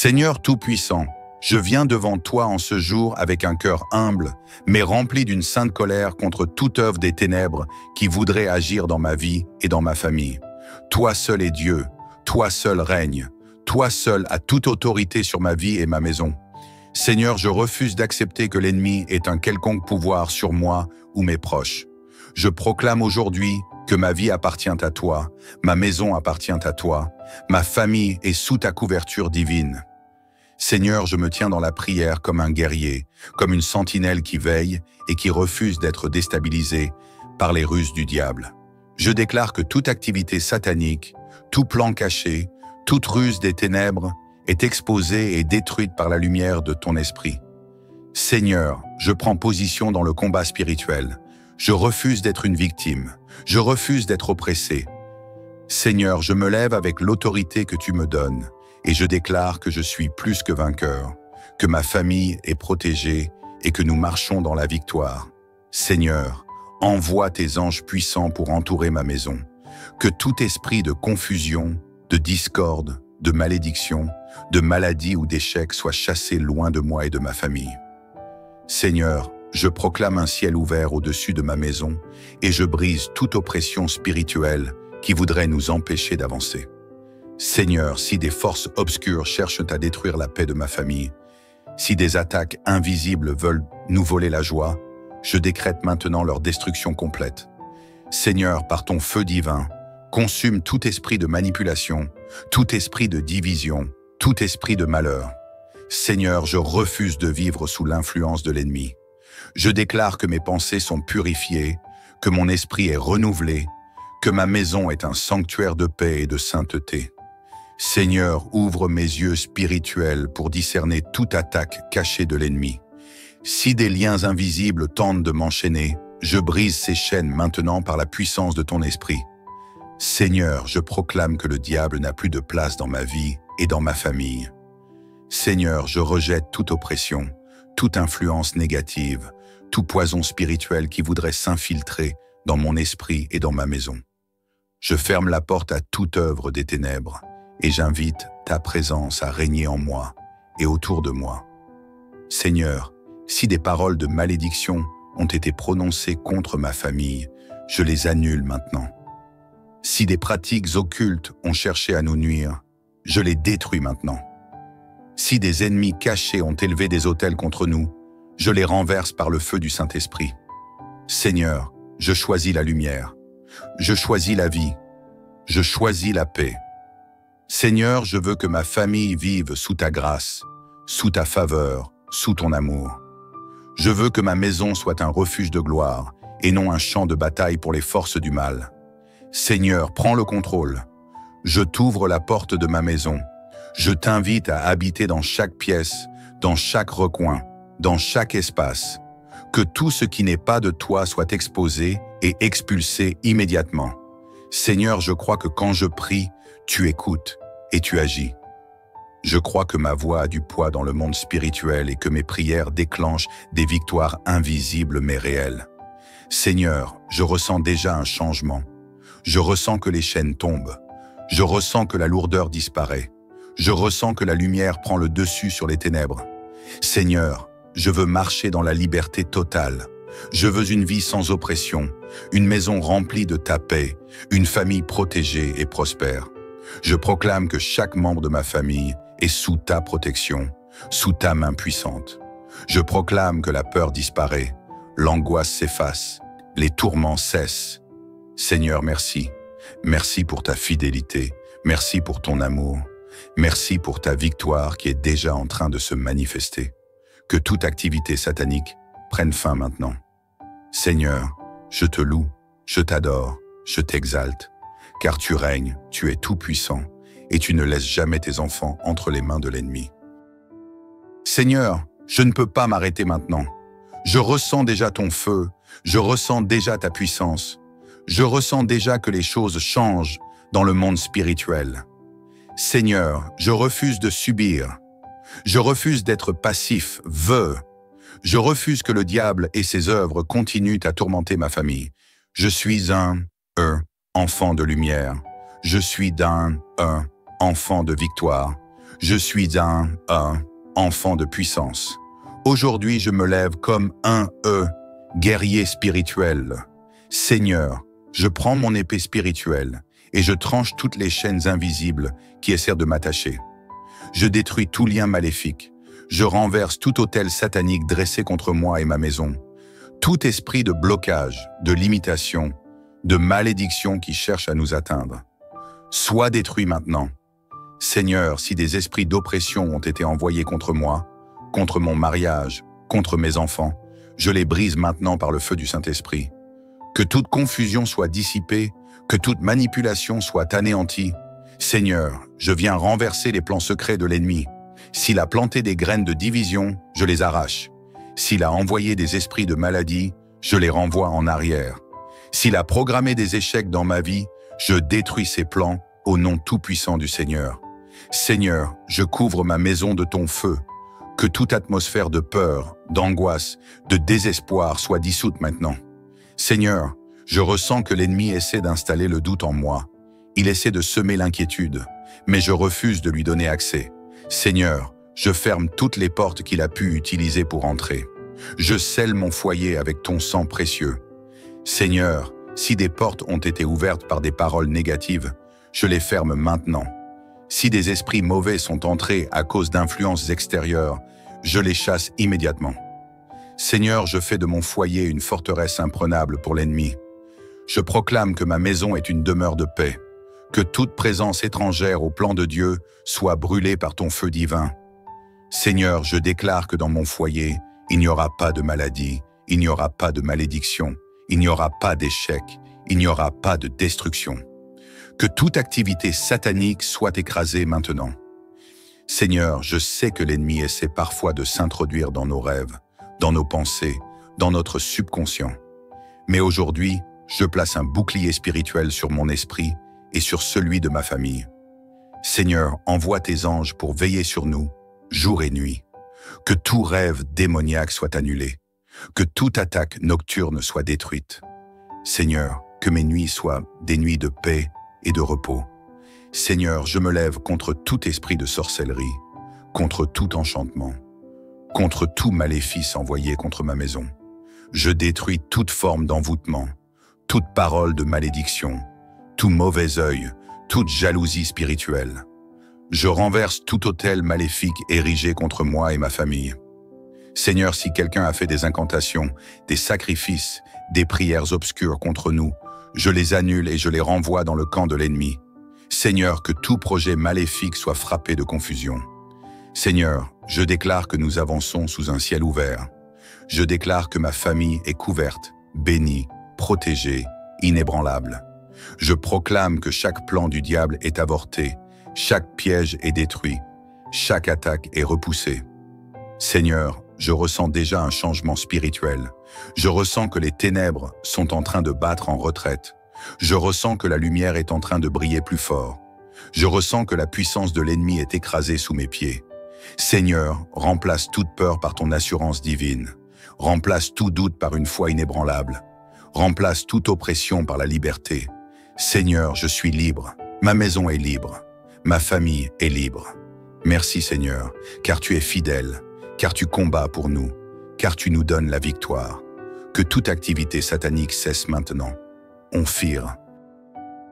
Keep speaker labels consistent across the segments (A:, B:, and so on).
A: Seigneur Tout-Puissant, je viens devant toi en ce jour avec un cœur humble, mais rempli d'une sainte colère contre toute œuvre des ténèbres qui voudrait agir dans ma vie et dans ma famille. Toi seul est Dieu, toi seul règne, toi seul as toute autorité sur ma vie et ma maison. Seigneur, je refuse d'accepter que l'ennemi ait un quelconque pouvoir sur moi ou mes proches. Je proclame aujourd'hui que ma vie appartient à toi, ma maison appartient à toi, ma famille est sous ta couverture divine. Seigneur, je me tiens dans la prière comme un guerrier, comme une sentinelle qui veille et qui refuse d'être déstabilisée par les ruses du diable. Je déclare que toute activité satanique, tout plan caché, toute ruse des ténèbres est exposée et détruite par la lumière de ton esprit. Seigneur, je prends position dans le combat spirituel. Je refuse d'être une victime. Je refuse d'être oppressé. Seigneur, je me lève avec l'autorité que tu me donnes et je déclare que je suis plus que vainqueur, que ma famille est protégée et que nous marchons dans la victoire. Seigneur, envoie tes anges puissants pour entourer ma maison. Que tout esprit de confusion, de discorde, de malédiction, de maladie ou d'échec soit chassé loin de moi et de ma famille. Seigneur, je proclame un ciel ouvert au-dessus de ma maison et je brise toute oppression spirituelle qui voudrait nous empêcher d'avancer. Seigneur, si des forces obscures cherchent à détruire la paix de ma famille, si des attaques invisibles veulent nous voler la joie, je décrète maintenant leur destruction complète. Seigneur, par ton feu divin, consume tout esprit de manipulation, tout esprit de division, tout esprit de malheur. Seigneur, je refuse de vivre sous l'influence de l'ennemi. Je déclare que mes pensées sont purifiées, que mon esprit est renouvelé, que ma maison est un sanctuaire de paix et de sainteté. Seigneur, ouvre mes yeux spirituels pour discerner toute attaque cachée de l'ennemi. Si des liens invisibles tentent de m'enchaîner, je brise ces chaînes maintenant par la puissance de ton esprit. Seigneur, je proclame que le diable n'a plus de place dans ma vie et dans ma famille. Seigneur, je rejette toute oppression, toute influence négative, tout poison spirituel qui voudrait s'infiltrer dans mon esprit et dans ma maison. Je ferme la porte à toute œuvre des ténèbres et j'invite ta présence à régner en moi et autour de moi. Seigneur, si des paroles de malédiction ont été prononcées contre ma famille, je les annule maintenant. Si des pratiques occultes ont cherché à nous nuire, je les détruis maintenant. Si des ennemis cachés ont élevé des autels contre nous, je les renverse par le feu du Saint-Esprit. Seigneur, je choisis la lumière, je choisis la vie, je choisis la paix. Seigneur, je veux que ma famille vive sous ta grâce, sous ta faveur, sous ton amour. Je veux que ma maison soit un refuge de gloire et non un champ de bataille pour les forces du mal. Seigneur, prends le contrôle. Je t'ouvre la porte de ma maison. Je t'invite à habiter dans chaque pièce, dans chaque recoin, dans chaque espace. Que tout ce qui n'est pas de toi soit exposé et expulsé immédiatement. Seigneur, je crois que quand je prie, tu écoutes et tu agis. Je crois que ma voix a du poids dans le monde spirituel et que mes prières déclenchent des victoires invisibles mais réelles. Seigneur, je ressens déjà un changement. Je ressens que les chaînes tombent. Je ressens que la lourdeur disparaît. Je ressens que la lumière prend le dessus sur les ténèbres. Seigneur, je veux marcher dans la liberté totale. Je veux une vie sans oppression, une maison remplie de ta paix, une famille protégée et prospère. Je proclame que chaque membre de ma famille est sous ta protection, sous ta main puissante. Je proclame que la peur disparaît, l'angoisse s'efface, les tourments cessent. Seigneur, merci. Merci pour ta fidélité, merci pour ton amour. Merci pour ta victoire qui est déjà en train de se manifester. Que toute activité satanique prenne fin maintenant. Seigneur, je te loue, je t'adore, je t'exalte, car tu règnes, tu es tout-puissant, et tu ne laisses jamais tes enfants entre les mains de l'ennemi. Seigneur, je ne peux pas m'arrêter maintenant. Je ressens déjà ton feu, je ressens déjà ta puissance. Je ressens déjà que les choses changent dans le monde spirituel. Seigneur, je refuse de subir. Je refuse d'être passif, vœu. Je refuse que le diable et ses œuvres continuent à tourmenter ma famille. Je suis un enfant de lumière. Je suis un enfant de victoire. Je suis un enfant de puissance. Aujourd'hui, je me lève comme un guerrier spirituel. Seigneur, je prends mon épée spirituelle et je tranche toutes les chaînes invisibles qui essaient de m'attacher. Je détruis tout lien maléfique. Je renverse tout autel satanique dressé contre moi et ma maison. Tout esprit de blocage, de limitation, de malédiction qui cherche à nous atteindre. Sois détruit maintenant. Seigneur, si des esprits d'oppression ont été envoyés contre moi, contre mon mariage, contre mes enfants, je les brise maintenant par le feu du Saint-Esprit. Que toute confusion soit dissipée, que toute manipulation soit anéantie. Seigneur, je viens renverser les plans secrets de l'ennemi. S'il a planté des graines de division, je les arrache. S'il a envoyé des esprits de maladie, je les renvoie en arrière. S'il a programmé des échecs dans ma vie, je détruis ses plans au nom tout-puissant du Seigneur. Seigneur, je couvre ma maison de ton feu. Que toute atmosphère de peur, d'angoisse, de désespoir soit dissoute maintenant. Seigneur, je ressens que l'ennemi essaie d'installer le doute en moi. Il essaie de semer l'inquiétude, mais je refuse de lui donner accès. Seigneur, je ferme toutes les portes qu'il a pu utiliser pour entrer. Je scelle mon foyer avec ton sang précieux. Seigneur, si des portes ont été ouvertes par des paroles négatives, je les ferme maintenant. Si des esprits mauvais sont entrés à cause d'influences extérieures, je les chasse immédiatement. Seigneur, je fais de mon foyer une forteresse imprenable pour l'ennemi. Je proclame que ma maison est une demeure de paix, que toute présence étrangère au plan de Dieu soit brûlée par ton feu divin. Seigneur, je déclare que dans mon foyer, il n'y aura pas de maladie, il n'y aura pas de malédiction, il n'y aura pas d'échec, il n'y aura pas de destruction. Que toute activité satanique soit écrasée maintenant. Seigneur, je sais que l'ennemi essaie parfois de s'introduire dans nos rêves, dans nos pensées, dans notre subconscient. Mais aujourd'hui, je place un bouclier spirituel sur mon esprit et sur celui de ma famille. Seigneur, envoie tes anges pour veiller sur nous, jour et nuit. Que tout rêve démoniaque soit annulé. Que toute attaque nocturne soit détruite. Seigneur, que mes nuits soient des nuits de paix et de repos. Seigneur, je me lève contre tout esprit de sorcellerie, contre tout enchantement, contre tout maléfice envoyé contre ma maison. Je détruis toute forme d'envoûtement, toute parole de malédiction, tout mauvais œil, toute jalousie spirituelle. Je renverse tout autel maléfique érigé contre moi et ma famille. Seigneur, si quelqu'un a fait des incantations, des sacrifices, des prières obscures contre nous, je les annule et je les renvoie dans le camp de l'ennemi. Seigneur, que tout projet maléfique soit frappé de confusion. Seigneur, je déclare que nous avançons sous un ciel ouvert. Je déclare que ma famille est couverte, bénie, protégée, inébranlable. Je proclame que chaque plan du diable est avorté, chaque piège est détruit, chaque attaque est repoussée. Seigneur, je ressens déjà un changement spirituel. Je ressens que les ténèbres sont en train de battre en retraite. Je ressens que la lumière est en train de briller plus fort. Je ressens que la puissance de l'ennemi est écrasée sous mes pieds. Seigneur, remplace toute peur par ton assurance divine. Remplace tout doute par une foi inébranlable. Remplace toute oppression par la liberté. Seigneur, je suis libre. Ma maison est libre. Ma famille est libre. Merci Seigneur, car tu es fidèle, car tu combats pour nous, car tu nous donnes la victoire. Que toute activité satanique cesse maintenant. On fire.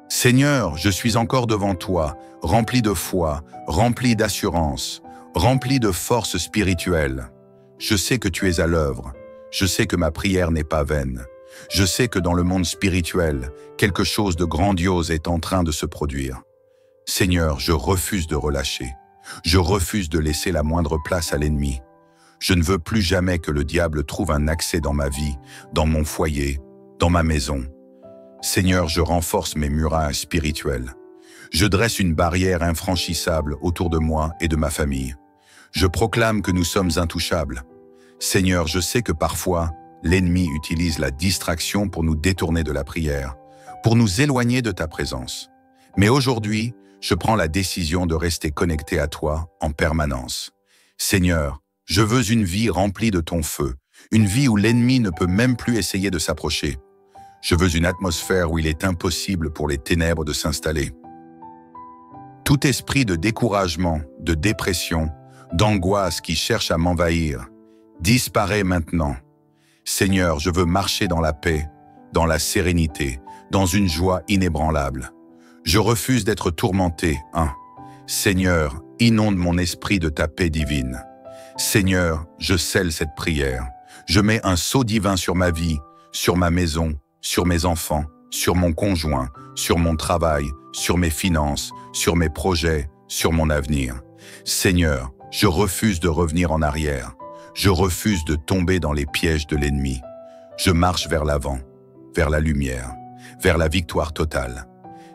A: Seigneur, je suis encore devant toi, rempli de foi, rempli d'assurance, rempli de force spirituelle. Je sais que tu es à l'œuvre. Je sais que ma prière n'est pas vaine. Je sais que dans le monde spirituel, quelque chose de grandiose est en train de se produire. Seigneur, je refuse de relâcher. Je refuse de laisser la moindre place à l'ennemi. Je ne veux plus jamais que le diable trouve un accès dans ma vie, dans mon foyer, dans ma maison. Seigneur, je renforce mes murailles spirituelles. Je dresse une barrière infranchissable autour de moi et de ma famille. Je proclame que nous sommes intouchables. Seigneur, je sais que parfois, l'ennemi utilise la distraction pour nous détourner de la prière, pour nous éloigner de ta présence. Mais aujourd'hui, je prends la décision de rester connecté à toi en permanence. Seigneur, je veux une vie remplie de ton feu, une vie où l'ennemi ne peut même plus essayer de s'approcher. Je veux une atmosphère où il est impossible pour les ténèbres de s'installer. Tout esprit de découragement, de dépression, d'angoisse qui cherche à m'envahir, disparaît maintenant. Seigneur, je veux marcher dans la paix, dans la sérénité, dans une joie inébranlable. Je refuse d'être tourmenté. Seigneur, inonde mon esprit de ta paix divine. Seigneur, je scelle cette prière. Je mets un sceau divin sur ma vie, sur ma maison, sur mes enfants, sur mon conjoint, sur mon travail, sur mes finances, sur mes projets, sur mon avenir. Seigneur, je refuse de revenir en arrière. Je refuse de tomber dans les pièges de l'ennemi. Je marche vers l'avant, vers la lumière, vers la victoire totale.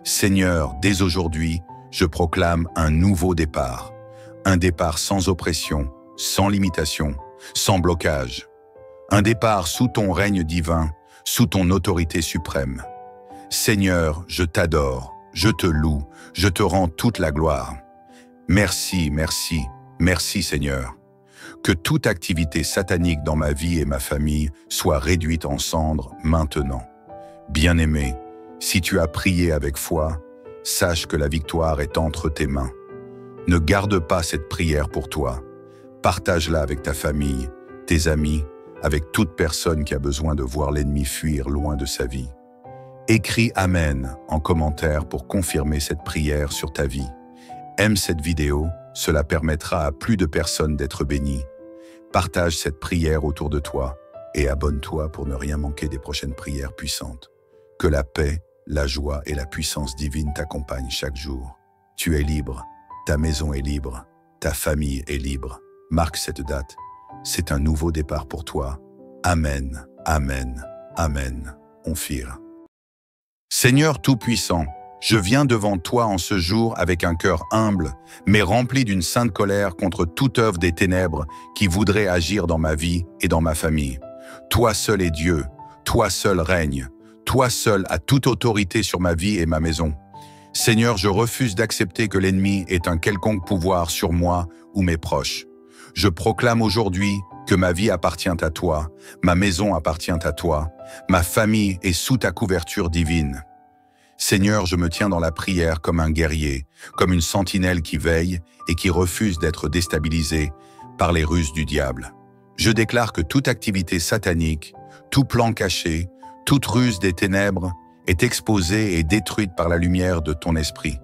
A: Seigneur, dès aujourd'hui, je proclame un nouveau départ. Un départ sans oppression, sans limitation, sans blocage. Un départ sous ton règne divin, sous ton autorité suprême. Seigneur, je t'adore, je te loue, je te rends toute la gloire. Merci, merci, merci Seigneur. Que toute activité satanique dans ma vie et ma famille soit réduite en cendres maintenant. Bien-aimé, si tu as prié avec foi, sache que la victoire est entre tes mains. Ne garde pas cette prière pour toi. Partage-la avec ta famille, tes amis, avec toute personne qui a besoin de voir l'ennemi fuir loin de sa vie. Écris Amen en commentaire pour confirmer cette prière sur ta vie. Aime cette vidéo, cela permettra à plus de personnes d'être bénies. Partage cette prière autour de toi et abonne-toi pour ne rien manquer des prochaines prières puissantes. Que la paix, la joie et la puissance divine t'accompagnent chaque jour. Tu es libre, ta maison est libre, ta famille est libre. Marque cette date. C'est un nouveau départ pour toi. Amen, Amen, Amen. Onphir. Seigneur Tout-Puissant, je viens devant toi en ce jour avec un cœur humble, mais rempli d'une sainte colère contre toute œuvre des ténèbres qui voudrait agir dans ma vie et dans ma famille. Toi seul es Dieu, toi seul règne, toi seul as toute autorité sur ma vie et ma maison. Seigneur, je refuse d'accepter que l'ennemi ait un quelconque pouvoir sur moi ou mes proches. Je proclame aujourd'hui que ma vie appartient à toi, ma maison appartient à toi, ma famille est sous ta couverture divine. Seigneur, je me tiens dans la prière comme un guerrier, comme une sentinelle qui veille et qui refuse d'être déstabilisée par les ruses du diable. Je déclare que toute activité satanique, tout plan caché, toute ruse des ténèbres est exposée et détruite par la lumière de ton esprit.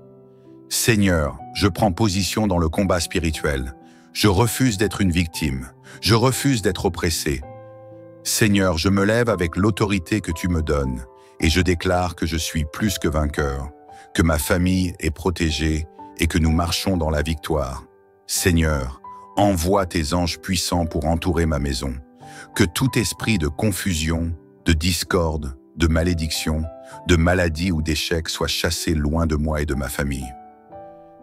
A: Seigneur, je prends position dans le combat spirituel. Je refuse d'être une victime. Je refuse d'être oppressé. Seigneur, je me lève avec l'autorité que tu me donnes et je déclare que je suis plus que vainqueur, que ma famille est protégée et que nous marchons dans la victoire. Seigneur, envoie tes anges puissants pour entourer ma maison. Que tout esprit de confusion, de discorde, de malédiction, de maladie ou d'échec soit chassé loin de moi et de ma famille.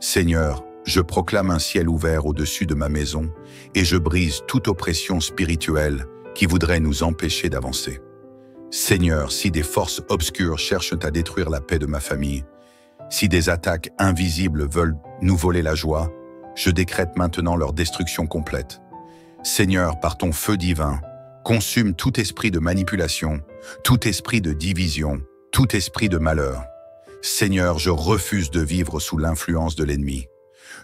A: Seigneur, je proclame un ciel ouvert au-dessus de ma maison et je brise toute oppression spirituelle qui voudrait nous empêcher d'avancer. Seigneur, si des forces obscures cherchent à détruire la paix de ma famille, si des attaques invisibles veulent nous voler la joie, je décrète maintenant leur destruction complète. Seigneur, par ton feu divin, consume tout esprit de manipulation, tout esprit de division, tout esprit de malheur. Seigneur, je refuse de vivre sous l'influence de l'ennemi.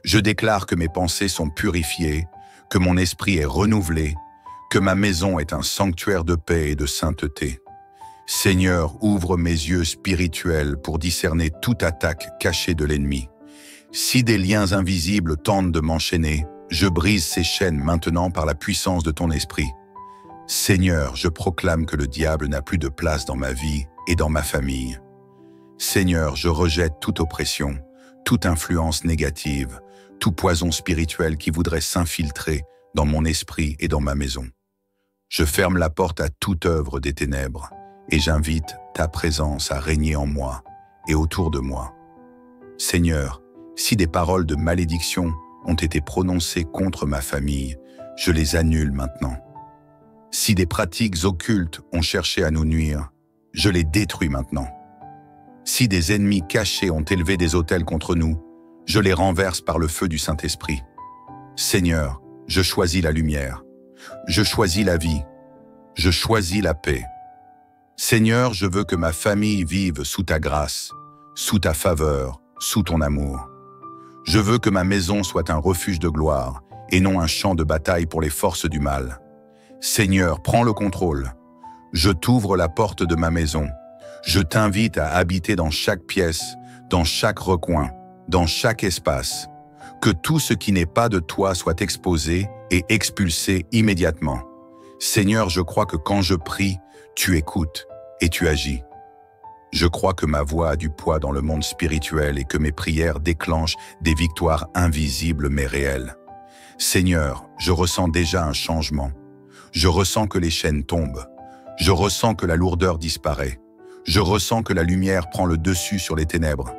A: Je déclare que mes pensées sont purifiées, que mon esprit est renouvelé, que ma maison est un sanctuaire de paix et de sainteté. Seigneur, ouvre mes yeux spirituels pour discerner toute attaque cachée de l'ennemi. Si des liens invisibles tentent de m'enchaîner, je brise ces chaînes maintenant par la puissance de ton esprit. Seigneur, je proclame que le diable n'a plus de place dans ma vie et dans ma famille. Seigneur, je rejette toute oppression, toute influence négative, tout poison spirituel qui voudrait s'infiltrer dans mon esprit et dans ma maison. Je ferme la porte à toute œuvre des ténèbres et j'invite ta présence à régner en moi et autour de moi. Seigneur, si des paroles de malédiction ont été prononcées contre ma famille, je les annule maintenant. Si des pratiques occultes ont cherché à nous nuire, je les détruis maintenant. Si des ennemis cachés ont élevé des autels contre nous, je les renverse par le feu du Saint-Esprit. Seigneur, je choisis la lumière, je choisis la vie, je choisis la paix. Seigneur, je veux que ma famille vive sous ta grâce, sous ta faveur, sous ton amour. Je veux que ma maison soit un refuge de gloire et non un champ de bataille pour les forces du mal. Seigneur, prends le contrôle. Je t'ouvre la porte de ma maison. Je t'invite à habiter dans chaque pièce, dans chaque recoin, dans chaque espace. Que tout ce qui n'est pas de toi soit exposé et expulsé immédiatement. Seigneur, je crois que quand je prie, tu écoutes et tu agis. Je crois que ma voix a du poids dans le monde spirituel et que mes prières déclenchent des victoires invisibles mais réelles. Seigneur, je ressens déjà un changement. Je ressens que les chaînes tombent. Je ressens que la lourdeur disparaît. Je ressens que la lumière prend le dessus sur les ténèbres.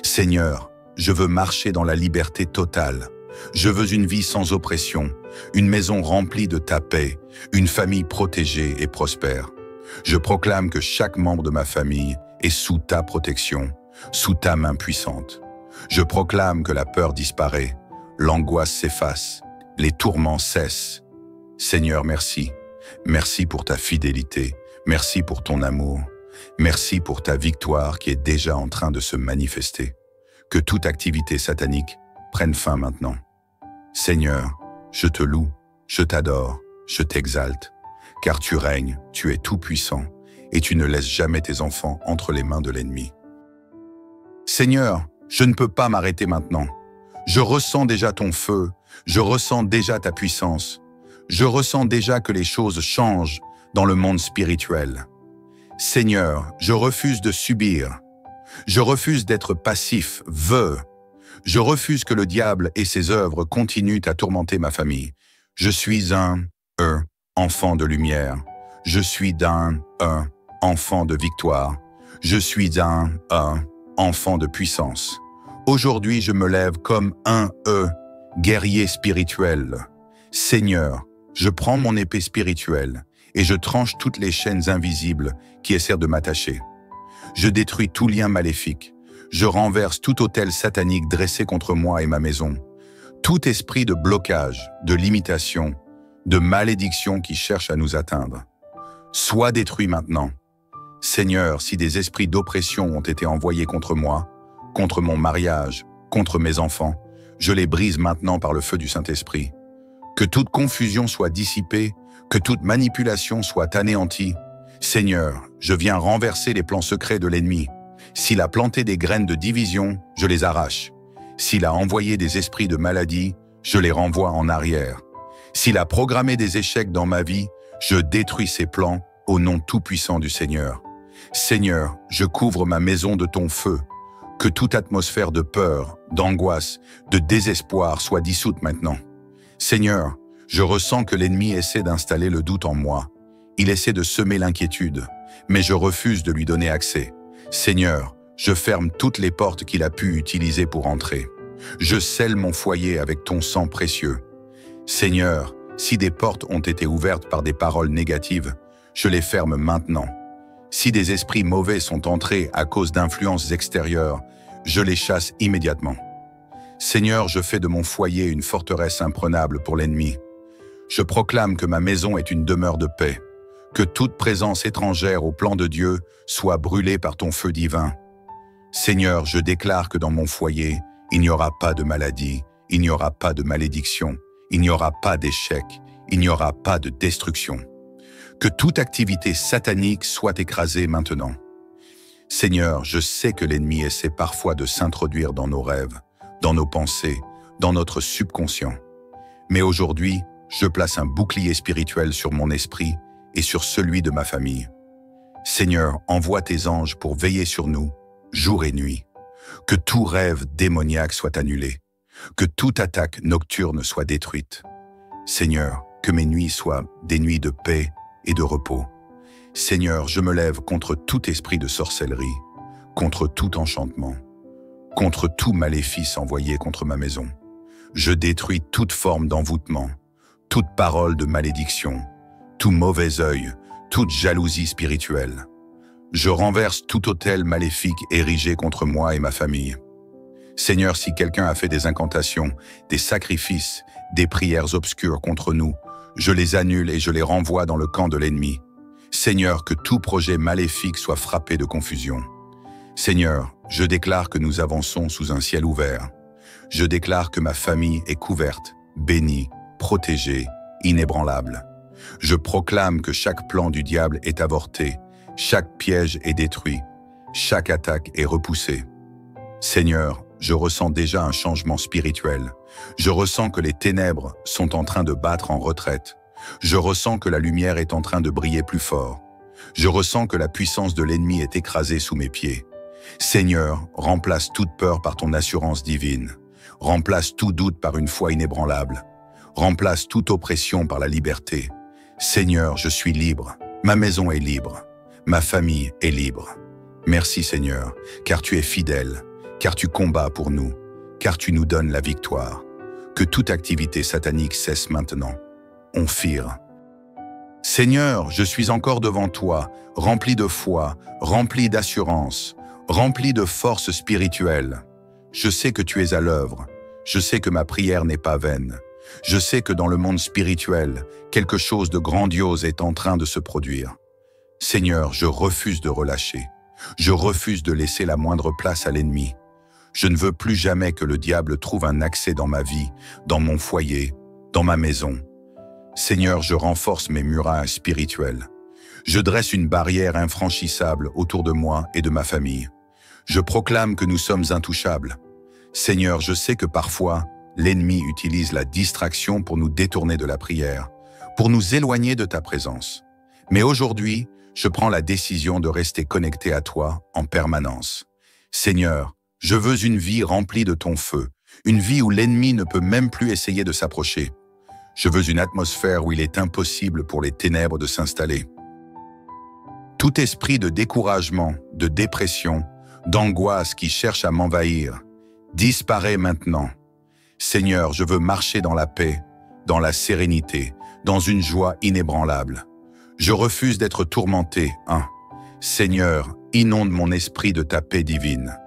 A: Seigneur, je veux marcher dans la liberté totale. Je veux une vie sans oppression, une maison remplie de ta paix, une famille protégée et prospère. Je proclame que chaque membre de ma famille est sous ta protection, sous ta main puissante. Je proclame que la peur disparaît, l'angoisse s'efface, les tourments cessent. Seigneur, merci. Merci pour ta fidélité. Merci pour ton amour. Merci pour ta victoire qui est déjà en train de se manifester. Que toute activité satanique prenne fin maintenant. Seigneur, je te loue, je t'adore, je t'exalte, car tu règnes, tu es tout-puissant, et tu ne laisses jamais tes enfants entre les mains de l'ennemi. Seigneur, je ne peux pas m'arrêter maintenant. Je ressens déjà ton feu, je ressens déjà ta puissance. Je ressens déjà que les choses changent dans le monde spirituel. Seigneur, je refuse de subir. Je refuse d'être passif, Je refuse que le diable et ses œuvres continuent à tourmenter ma famille. Je suis un enfant de lumière. Je suis un enfant de victoire. Je suis un enfant de puissance. Aujourd'hui, je me lève comme un guerrier spirituel. Seigneur, je prends mon épée spirituelle et je tranche toutes les chaînes invisibles qui essaient de m'attacher. Je détruis tout lien maléfique. Je renverse tout autel satanique dressé contre moi et ma maison. Tout esprit de blocage, de limitation, de malédiction qui cherche à nous atteindre. Sois détruit maintenant. Seigneur, si des esprits d'oppression ont été envoyés contre moi, contre mon mariage, contre mes enfants, je les brise maintenant par le feu du Saint-Esprit. Que toute confusion soit dissipée, que toute manipulation soit anéantie. Seigneur, je viens renverser les plans secrets de l'ennemi. S'il a planté des graines de division, je les arrache. S'il a envoyé des esprits de maladie, je les renvoie en arrière. S'il a programmé des échecs dans ma vie, je détruis ses plans au nom tout-puissant du Seigneur. Seigneur, je couvre ma maison de ton feu. Que toute atmosphère de peur, d'angoisse, de désespoir soit dissoute maintenant. Seigneur, je ressens que l'ennemi essaie d'installer le doute en moi. Il essaie de semer l'inquiétude, mais je refuse de lui donner accès. Seigneur, je ferme toutes les portes qu'il a pu utiliser pour entrer. Je scelle mon foyer avec ton sang précieux. Seigneur, si des portes ont été ouvertes par des paroles négatives, je les ferme maintenant. Si des esprits mauvais sont entrés à cause d'influences extérieures, je les chasse immédiatement. Seigneur, je fais de mon foyer une forteresse imprenable pour l'ennemi. Je proclame que ma maison est une demeure de paix, que toute présence étrangère au plan de Dieu soit brûlée par ton feu divin. Seigneur, je déclare que dans mon foyer, il n'y aura pas de maladie, il n'y aura pas de malédiction, il n'y aura pas d'échec, il n'y aura pas de destruction. Que toute activité satanique soit écrasée maintenant. Seigneur, je sais que l'ennemi essaie parfois de s'introduire dans nos rêves, dans nos pensées, dans notre subconscient. Mais aujourd'hui, je place un bouclier spirituel sur mon esprit et sur celui de ma famille. Seigneur, envoie tes anges pour veiller sur nous, jour et nuit. Que tout rêve démoniaque soit annulé. Que toute attaque nocturne soit détruite. Seigneur, que mes nuits soient des nuits de paix et de repos. Seigneur, je me lève contre tout esprit de sorcellerie, contre tout enchantement, contre tout maléfice envoyé contre ma maison. Je détruis toute forme d'envoûtement, toute parole de malédiction, tout mauvais œil, toute jalousie spirituelle. Je renverse tout autel maléfique érigé contre moi et ma famille. Seigneur, si quelqu'un a fait des incantations, des sacrifices, des prières obscures contre nous, je les annule et je les renvoie dans le camp de l'ennemi. Seigneur, que tout projet maléfique soit frappé de confusion. Seigneur, je déclare que nous avançons sous un ciel ouvert. Je déclare que ma famille est couverte, bénie, protégée, inébranlable. Je proclame que chaque plan du diable est avorté, chaque piège est détruit, chaque attaque est repoussée. Seigneur, je ressens déjà un changement spirituel. Je ressens que les ténèbres sont en train de battre en retraite. Je ressens que la lumière est en train de briller plus fort. Je ressens que la puissance de l'ennemi est écrasée sous mes pieds. Seigneur, remplace toute peur par ton assurance divine. Remplace tout doute par une foi inébranlable. Remplace toute oppression par la liberté. Seigneur, je suis libre. Ma maison est libre. Ma famille est libre. Merci Seigneur, car tu es fidèle, car tu combats pour nous, car tu nous donnes la victoire. Que toute activité satanique cesse maintenant. Onphir. Seigneur, je suis encore devant toi, rempli de foi, rempli d'assurance, rempli de force spirituelle. Je sais que tu es à l'œuvre. Je sais que ma prière n'est pas vaine. Je sais que dans le monde spirituel, quelque chose de grandiose est en train de se produire. Seigneur, je refuse de relâcher. Je refuse de laisser la moindre place à l'ennemi. Je ne veux plus jamais que le diable trouve un accès dans ma vie, dans mon foyer, dans ma maison. Seigneur, je renforce mes murailles spirituelles. Je dresse une barrière infranchissable autour de moi et de ma famille. Je proclame que nous sommes intouchables. Seigneur, je sais que parfois, l'ennemi utilise la distraction pour nous détourner de la prière, pour nous éloigner de ta présence. Mais aujourd'hui, je prends la décision de rester connecté à toi en permanence. Seigneur, je veux une vie remplie de ton feu, une vie où l'ennemi ne peut même plus essayer de s'approcher. Je veux une atmosphère où il est impossible pour les ténèbres de s'installer. Tout esprit de découragement, de dépression, d'angoisse qui cherche à m'envahir, disparaît maintenant. Seigneur, je veux marcher dans la paix, dans la sérénité, dans une joie inébranlable. Je refuse d'être tourmenté. Seigneur, inonde mon esprit de ta paix divine.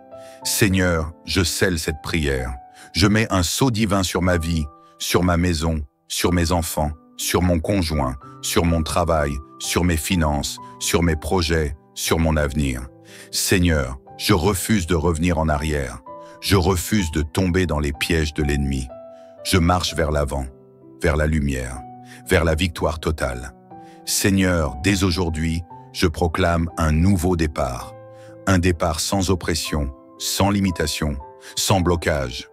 A: Seigneur, je scelle cette prière. Je mets un sceau divin sur ma vie, sur ma maison, sur mes enfants, sur mon conjoint, sur mon travail, sur mes finances, sur mes projets, sur mon avenir. Seigneur, je refuse de revenir en arrière. Je refuse de tomber dans les pièges de l'ennemi. Je marche vers l'avant, vers la lumière, vers la victoire totale. Seigneur, dès aujourd'hui, je proclame un nouveau départ. Un départ sans oppression, sans limitation, sans blocage.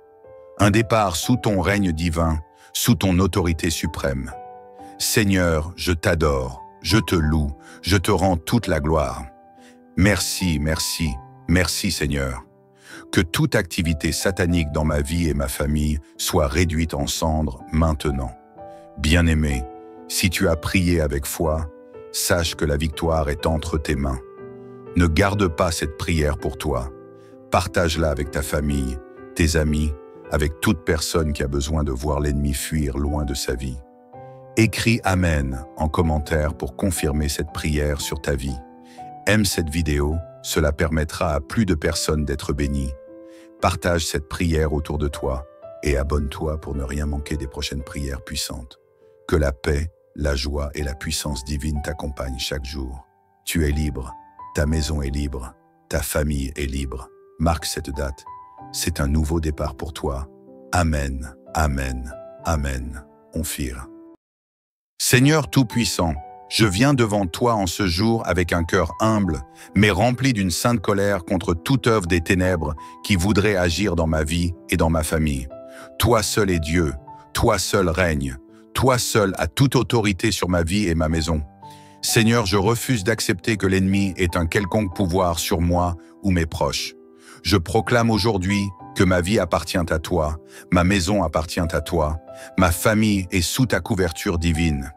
A: Un départ sous ton règne divin, sous ton autorité suprême. Seigneur, je t'adore, je te loue, je te rends toute la gloire. Merci, merci, merci Seigneur. Que toute activité satanique dans ma vie et ma famille soit réduite en cendres maintenant. Bien-aimé, si tu as prié avec foi, sache que la victoire est entre tes mains. Ne garde pas cette prière pour toi. Partage-la avec ta famille, tes amis, avec toute personne qui a besoin de voir l'ennemi fuir loin de sa vie. Écris Amen en commentaire pour confirmer cette prière sur ta vie. Aime cette vidéo, cela permettra à plus de personnes d'être bénies. Partage cette prière autour de toi et abonne-toi pour ne rien manquer des prochaines prières puissantes. Que la paix, la joie et la puissance divine t'accompagnent chaque jour. Tu es libre, ta maison est libre, ta famille est libre. Marque cette date. C'est un nouveau départ pour toi. Amen, Amen, Amen. Onphir. Seigneur Tout-Puissant, je viens devant toi en ce jour avec un cœur humble, mais rempli d'une sainte colère contre toute œuvre des ténèbres qui voudrait agir dans ma vie et dans ma famille. Toi seul est Dieu, toi seul règne, toi seul as toute autorité sur ma vie et ma maison. Seigneur, je refuse d'accepter que l'ennemi ait un quelconque pouvoir sur moi ou mes proches. Je proclame aujourd'hui que ma vie appartient à toi, ma maison appartient à toi, ma famille est sous ta couverture divine.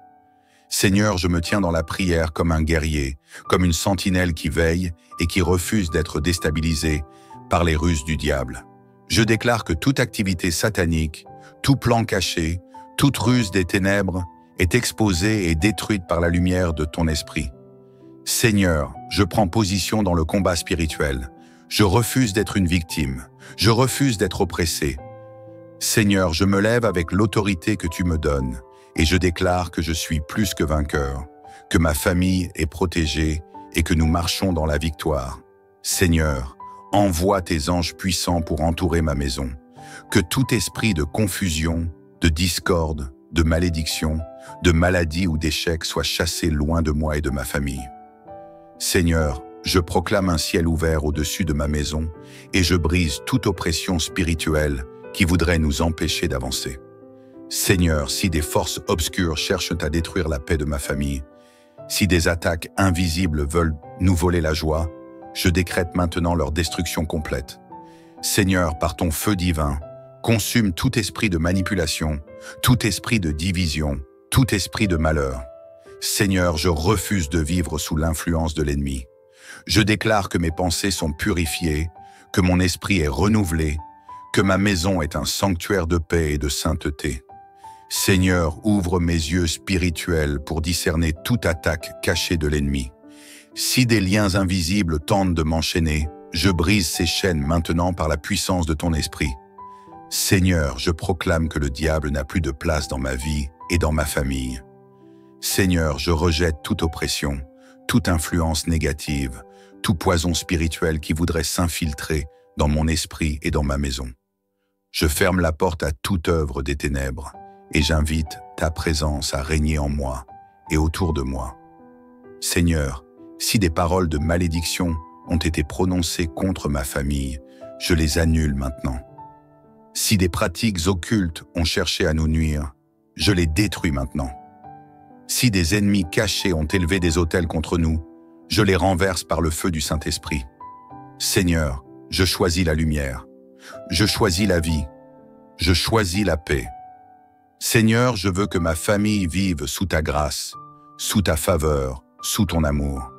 A: Seigneur, je me tiens dans la prière comme un guerrier, comme une sentinelle qui veille et qui refuse d'être déstabilisée par les ruses du diable. Je déclare que toute activité satanique, tout plan caché, toute ruse des ténèbres est exposée et détruite par la lumière de ton esprit. Seigneur, je prends position dans le combat spirituel. Je refuse d'être une victime. Je refuse d'être oppressé. Seigneur, je me lève avec l'autorité que tu me donnes et je déclare que je suis plus que vainqueur, que ma famille est protégée et que nous marchons dans la victoire. Seigneur, envoie tes anges puissants pour entourer ma maison. Que tout esprit de confusion, de discorde, de malédiction, de maladie ou d'échec soit chassé loin de moi et de ma famille. Seigneur, je proclame un ciel ouvert au-dessus de ma maison et je brise toute oppression spirituelle qui voudrait nous empêcher d'avancer. Seigneur, si des forces obscures cherchent à détruire la paix de ma famille, si des attaques invisibles veulent nous voler la joie, je décrète maintenant leur destruction complète. Seigneur, par ton feu divin, consume tout esprit de manipulation, tout esprit de division, tout esprit de malheur. Seigneur, je refuse de vivre sous l'influence de l'ennemi. Je déclare que mes pensées sont purifiées, que mon esprit est renouvelé, que ma maison est un sanctuaire de paix et de sainteté. Seigneur, ouvre mes yeux spirituels pour discerner toute attaque cachée de l'ennemi. Si des liens invisibles tentent de m'enchaîner, je brise ces chaînes maintenant par la puissance de ton esprit. Seigneur, je proclame que le diable n'a plus de place dans ma vie et dans ma famille. Seigneur, je rejette toute oppression, toute influence négative, tout poison spirituel qui voudrait s'infiltrer dans mon esprit et dans ma maison. Je ferme la porte à toute œuvre des ténèbres et j'invite ta présence à régner en moi et autour de moi. Seigneur, si des paroles de malédiction ont été prononcées contre ma famille, je les annule maintenant. Si des pratiques occultes ont cherché à nous nuire, je les détruis maintenant. Si des ennemis cachés ont élevé des autels contre nous, je les renverse par le feu du Saint-Esprit. Seigneur, je choisis la lumière, je choisis la vie, je choisis la paix. Seigneur, je veux que ma famille vive sous ta grâce, sous ta faveur, sous ton amour.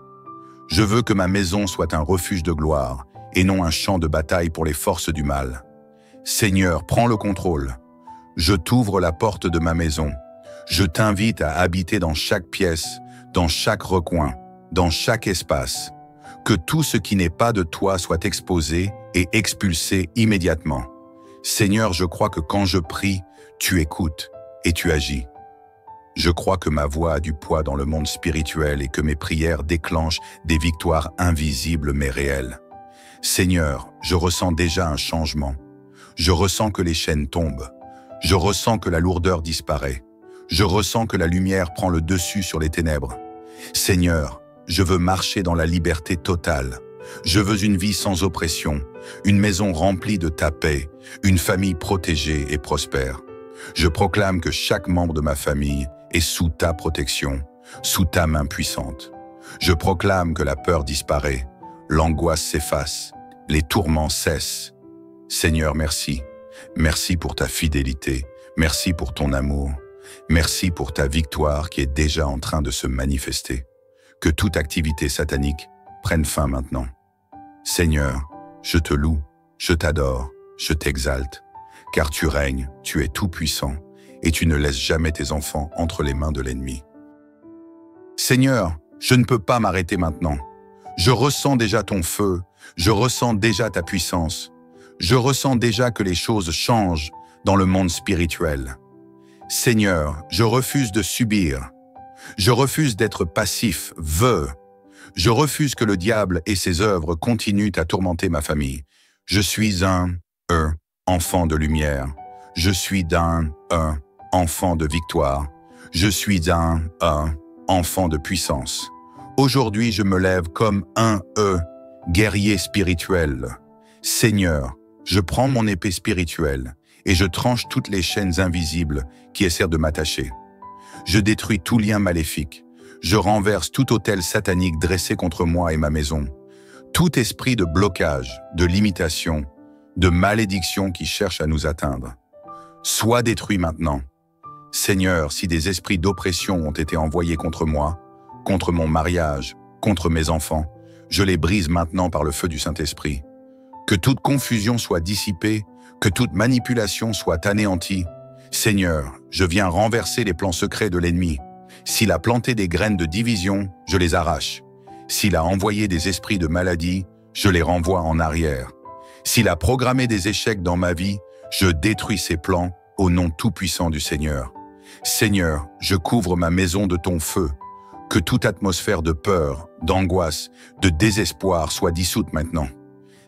A: Je veux que ma maison soit un refuge de gloire et non un champ de bataille pour les forces du mal. Seigneur, prends le contrôle. Je t'ouvre la porte de ma maison. Je t'invite à habiter dans chaque pièce, dans chaque recoin, dans chaque espace. Que tout ce qui n'est pas de toi soit exposé et expulsé immédiatement. Seigneur, je crois que quand je prie, tu écoutes et tu agis. Je crois que ma voix a du poids dans le monde spirituel et que mes prières déclenchent des victoires invisibles mais réelles. Seigneur, je ressens déjà un changement. Je ressens que les chaînes tombent. Je ressens que la lourdeur disparaît. Je ressens que la lumière prend le dessus sur les ténèbres. Seigneur, je veux marcher dans la liberté totale. Je veux une vie sans oppression, une maison remplie de ta paix, une famille protégée et prospère. Je proclame que chaque membre de ma famille est sous ta protection, sous ta main puissante. Je proclame que la peur disparaît, l'angoisse s'efface, les tourments cessent. Seigneur, merci. Merci pour ta fidélité. Merci pour ton amour. Merci pour ta victoire qui est déjà en train de se manifester. Que toute activité satanique prenne fin maintenant. Seigneur, je te loue, je t'adore, je t'exalte, car tu règnes, tu es tout-puissant, et tu ne laisses jamais tes enfants entre les mains de l'ennemi. Seigneur, je ne peux pas m'arrêter maintenant. Je ressens déjà ton feu, je ressens déjà ta puissance. Je ressens déjà que les choses changent dans le monde spirituel. Seigneur, je refuse de subir. Je refuse d'être passif, vœu. Je refuse que le diable et ses œuvres continuent à tourmenter ma famille. Je suis un enfant de lumière. Je suis un enfant de victoire. Je suis un enfant de puissance. Aujourd'hui, je me lève comme un guerrier spirituel. Seigneur, je prends mon épée spirituelle et je tranche toutes les chaînes invisibles qui essaient de m'attacher. Je détruis tout lien maléfique. Je renverse tout autel satanique dressé contre moi et ma maison. Tout esprit de blocage, de limitation, de malédiction qui cherche à nous atteindre. Sois détruit maintenant. Seigneur, si des esprits d'oppression ont été envoyés contre moi, contre mon mariage, contre mes enfants, je les brise maintenant par le feu du Saint-Esprit. Que toute confusion soit dissipée, que toute manipulation soit anéantie. Seigneur, je viens renverser les plans secrets de l'ennemi. S'il a planté des graines de division, je les arrache. S'il a envoyé des esprits de maladie, je les renvoie en arrière. S'il a programmé des échecs dans ma vie, je détruis ses plans au nom tout-puissant du Seigneur. Seigneur, je couvre ma maison de ton feu. Que toute atmosphère de peur, d'angoisse, de désespoir soit dissoute maintenant.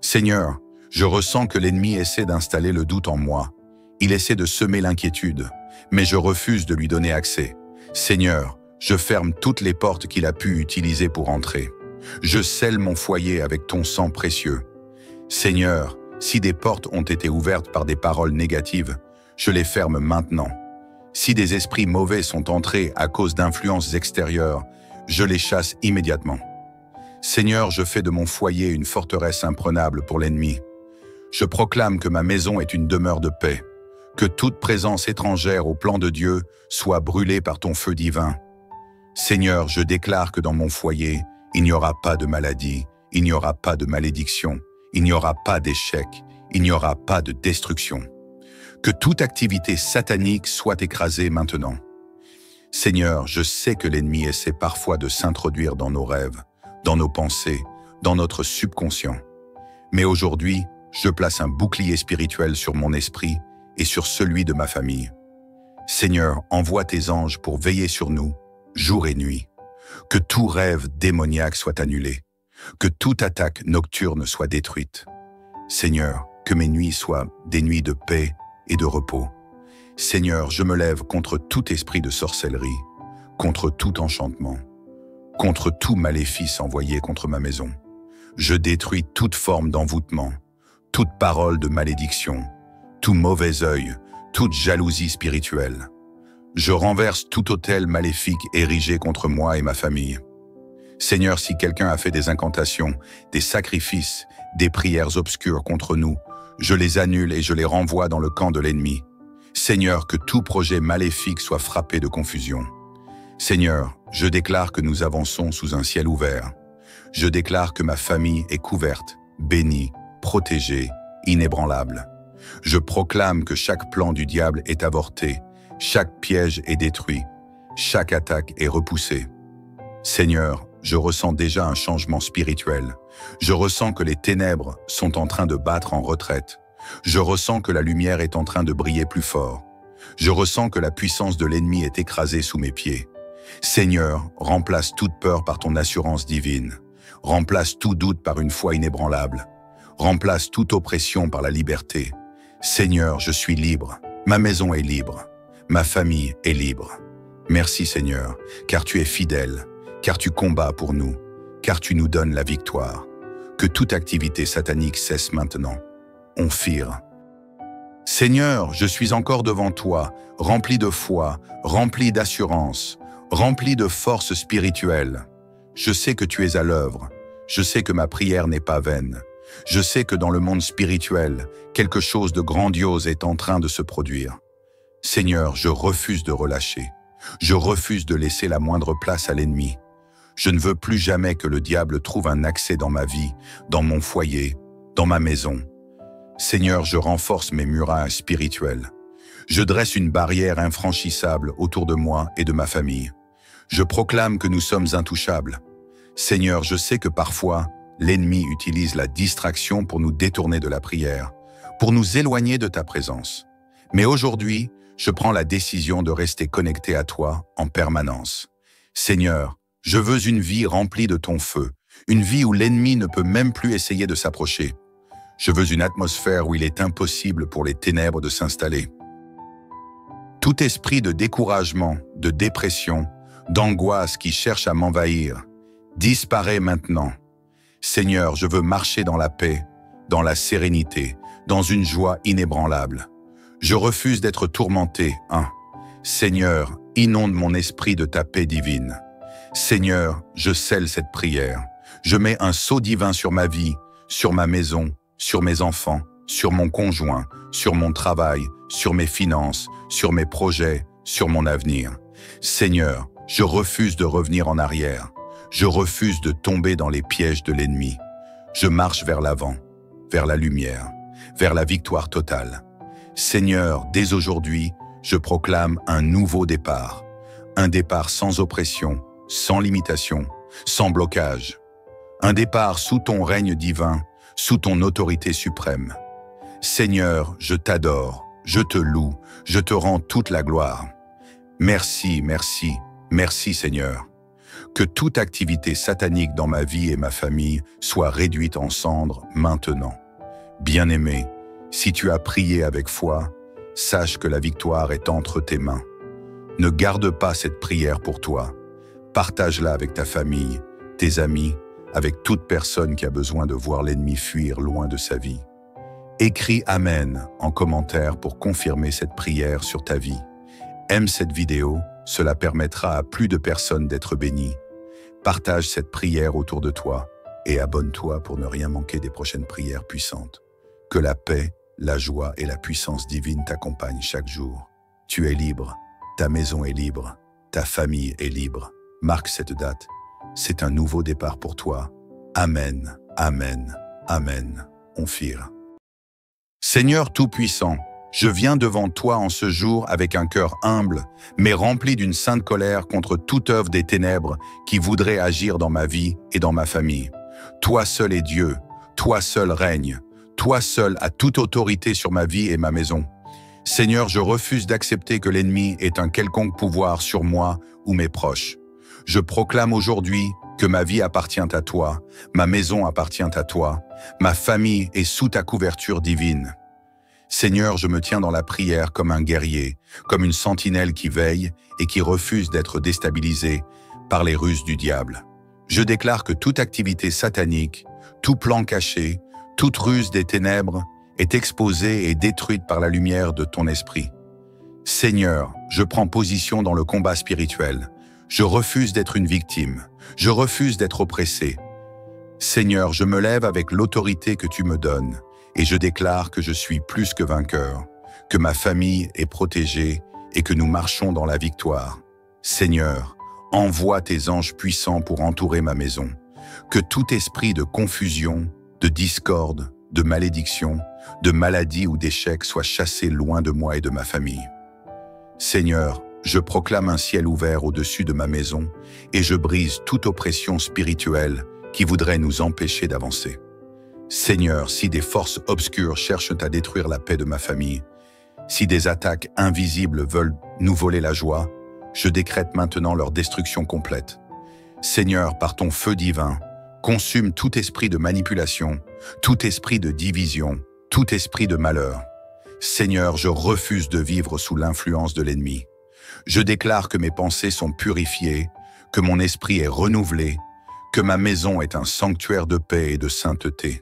A: Seigneur, Je ressens que l'ennemi essaie d'installer le doute en moi. Il essaie de semer l'inquiétude, mais je refuse de lui donner accès. Seigneur, je ferme toutes les portes qu'il a pu utiliser pour entrer. Je scelle mon foyer avec ton sang précieux. Seigneur, si des portes ont été ouvertes par des paroles négatives, je les ferme maintenant. Si des esprits mauvais sont entrés à cause d'influences extérieures, je les chasse immédiatement. Seigneur, je fais de mon foyer une forteresse imprenable pour l'ennemi. Je proclame que ma maison est une demeure de paix, que toute présence étrangère au plan de Dieu soit brûlée par ton feu divin. Seigneur, je déclare que dans mon foyer, il n'y aura pas de maladie, il n'y aura pas de malédiction, il n'y aura pas d'échec, il n'y aura pas de destruction. Que toute activité satanique soit écrasée maintenant. Seigneur, je sais que l'ennemi essaie parfois de s'introduire dans nos rêves, dans nos pensées, dans notre subconscient. Mais aujourd'hui, je place un bouclier spirituel sur mon esprit et sur celui de ma famille. Seigneur, envoie tes anges pour veiller sur nous, jour et nuit. Que tout rêve démoniaque soit annulé. Que toute attaque nocturne soit détruite. Seigneur, que mes nuits soient des nuits de paix et de repos. Seigneur, je me lève contre tout esprit de sorcellerie, contre tout enchantement, contre tout maléfice envoyé contre ma maison. Je détruis toute forme d'envoûtement, toute parole de malédiction, tout mauvais œil, toute jalousie spirituelle. Je renverse tout autel maléfique érigé contre moi et ma famille. Seigneur, si quelqu'un a fait des incantations, des sacrifices, des prières obscures contre nous, je les annule et je les renvoie dans le camp de l'ennemi. Seigneur, que tout projet maléfique soit frappé de confusion. Seigneur, je déclare que nous avançons sous un ciel ouvert. Je déclare que ma famille est couverte, bénie, protégée, inébranlable. Je proclame que chaque plan du diable est avorté, chaque piège est détruit, chaque attaque est repoussée. Seigneur, je ressens déjà un changement spirituel. Je ressens que les ténèbres sont en train de battre en retraite. Je ressens que la lumière est en train de briller plus fort. Je ressens que la puissance de l'ennemi est écrasée sous mes pieds. Seigneur, remplace toute peur par ton assurance divine. Remplace tout doute par une foi inébranlable. Remplace toute oppression par la liberté. Seigneur, je suis libre. Ma maison est libre. Ma famille est libre. Merci Seigneur, car tu es fidèle, car tu combats pour nous, car tu nous donnes la victoire. Que toute activité satanique cesse maintenant. On fire. Seigneur, je suis encore devant toi, rempli de foi, rempli d'assurance, rempli de force spirituelle. Je sais que tu es à l'œuvre. Je sais que ma prière n'est pas vaine. Je sais que dans le monde spirituel, quelque chose de grandiose est en train de se produire. Seigneur, je refuse de relâcher. Je refuse de laisser la moindre place à l'ennemi. Je ne veux plus jamais que le diable trouve un accès dans ma vie, dans mon foyer, dans ma maison. Seigneur, je renforce mes murailles spirituelles. Je dresse une barrière infranchissable autour de moi et de ma famille. Je proclame que nous sommes intouchables. Seigneur, je sais que parfois, l'ennemi utilise la distraction pour nous détourner de la prière, pour nous éloigner de ta présence. Mais aujourd'hui, je prends la décision de rester connecté à toi en permanence. Seigneur, je veux une vie remplie de ton feu, une vie où l'ennemi ne peut même plus essayer de s'approcher. Je veux une atmosphère où il est impossible pour les ténèbres de s'installer. Tout esprit de découragement, de dépression, d'angoisse qui cherche à m'envahir, disparaît maintenant. Seigneur, je veux marcher dans la paix, dans la sérénité, dans une joie inébranlable. Je refuse d'être tourmenté, Seigneur, inonde mon esprit de ta paix divine. Seigneur, je scelle cette prière. Je mets un sceau divin sur ma vie, sur ma maison, sur mes enfants, sur mon conjoint, sur mon travail, sur mes finances, sur mes projets, sur mon avenir. Seigneur, je refuse de revenir en arrière. Je refuse de tomber dans les pièges de l'ennemi. Je marche vers l'avant, vers la lumière, vers la victoire totale. Seigneur, dès aujourd'hui, je proclame un nouveau départ. Un départ sans oppression, sans limitation, sans blocage. Un départ sous ton règne divin, sous ton autorité suprême. Seigneur, je t'adore, je te loue, je te rends toute la gloire. Merci, merci, merci Seigneur. Que toute activité satanique dans ma vie et ma famille soit réduite en cendres maintenant. Bien-aimé, si tu as prié avec foi, sache que la victoire est entre tes mains. Ne garde pas cette prière pour toi. Partage-la avec ta famille, tes amis, avec toute personne qui a besoin de voir l'ennemi fuir loin de sa vie. Écris Amen en commentaire pour confirmer cette prière sur ta vie. Aime cette vidéo, cela permettra à plus de personnes d'être bénies. Partage cette prière autour de toi et abonne-toi pour ne rien manquer des prochaines prières puissantes. Que la paix, la joie et la puissance divine t'accompagnent chaque jour. Tu es libre, ta maison est libre, ta famille est libre. Marque cette date. C'est un nouveau départ pour toi. Amen, Amen, Amen. Onphir. Seigneur Tout-Puissant, je viens devant toi en ce jour avec un cœur humble, mais rempli d'une sainte colère contre toute œuvre des ténèbres qui voudrait agir dans ma vie et dans ma famille. Toi seul est Dieu, toi seul règne, toi seul as toute autorité sur ma vie et ma maison. Seigneur, je refuse d'accepter que l'ennemi ait un quelconque pouvoir sur moi ou mes proches. Je proclame aujourd'hui que ma vie appartient à toi, ma maison appartient à toi, ma famille est sous ta couverture divine. Seigneur, je me tiens dans la prière comme un guerrier, comme une sentinelle qui veille et qui refuse d'être déstabilisée par les ruses du diable. Je déclare que toute activité satanique, tout plan caché, toute ruse des ténèbres est exposée et détruite par la lumière de ton esprit. Seigneur, je prends position dans le combat spirituel. Je refuse d'être une victime. Je refuse d'être oppressé. Seigneur, je me lève avec l'autorité que tu me donnes et je déclare que je suis plus que vainqueur, que ma famille est protégée et que nous marchons dans la victoire. Seigneur, envoie tes anges puissants pour entourer ma maison. Que tout esprit de confusion, de discorde, de malédiction, de maladie ou d'échec soit chassé loin de moi et de ma famille. Seigneur, je proclame un ciel ouvert au-dessus de ma maison et je brise toute oppression spirituelle qui voudrait nous empêcher d'avancer. Seigneur, si des forces obscures cherchent à détruire la paix de ma famille, si des attaques invisibles veulent nous voler la joie, je décrète maintenant leur destruction complète. Seigneur, par ton feu divin, consume tout esprit de manipulation, tout esprit de division, tout esprit de malheur. Seigneur, je refuse de vivre sous l'influence de l'ennemi. Je déclare que mes pensées sont purifiées, que mon esprit est renouvelé, que ma maison est un sanctuaire de paix et de sainteté.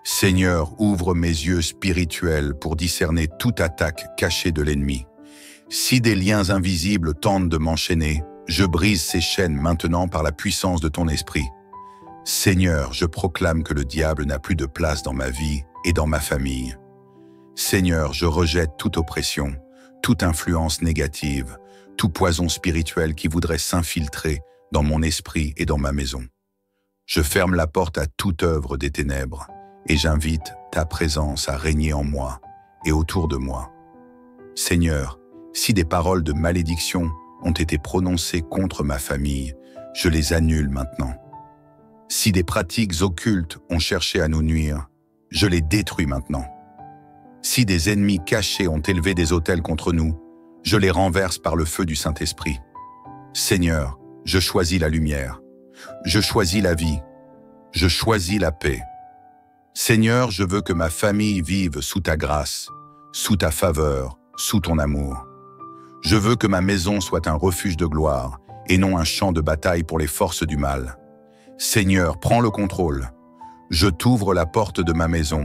A: Seigneur, ouvre mes yeux spirituels pour discerner toute attaque cachée de l'ennemi. Si des liens invisibles tentent de m'enchaîner, je brise ces chaînes maintenant par la puissance de ton esprit. Seigneur, je proclame que le diable n'a plus de place dans ma vie et dans ma famille. Seigneur, je rejette toute oppression, toute influence négative, tout poison spirituel qui voudrait s'infiltrer dans mon esprit et dans ma maison. Je ferme la porte à toute œuvre des ténèbres et j'invite ta présence à régner en moi et autour de moi. Seigneur, si des paroles de malédiction ont été prononcées contre ma famille, je les annule maintenant. Si des pratiques occultes ont cherché à nous nuire, je les détruis maintenant. Si des ennemis cachés ont élevé des autels contre nous, je les renverse par le feu du Saint-Esprit. Seigneur, je choisis la lumière, je choisis la vie, je choisis la paix. Seigneur, je veux que ma famille vive sous ta grâce, sous ta faveur, sous ton amour. Je veux que ma maison soit un refuge de gloire et non un champ de bataille pour les forces du mal. Seigneur, prends le contrôle. Je t'ouvre la porte de ma maison.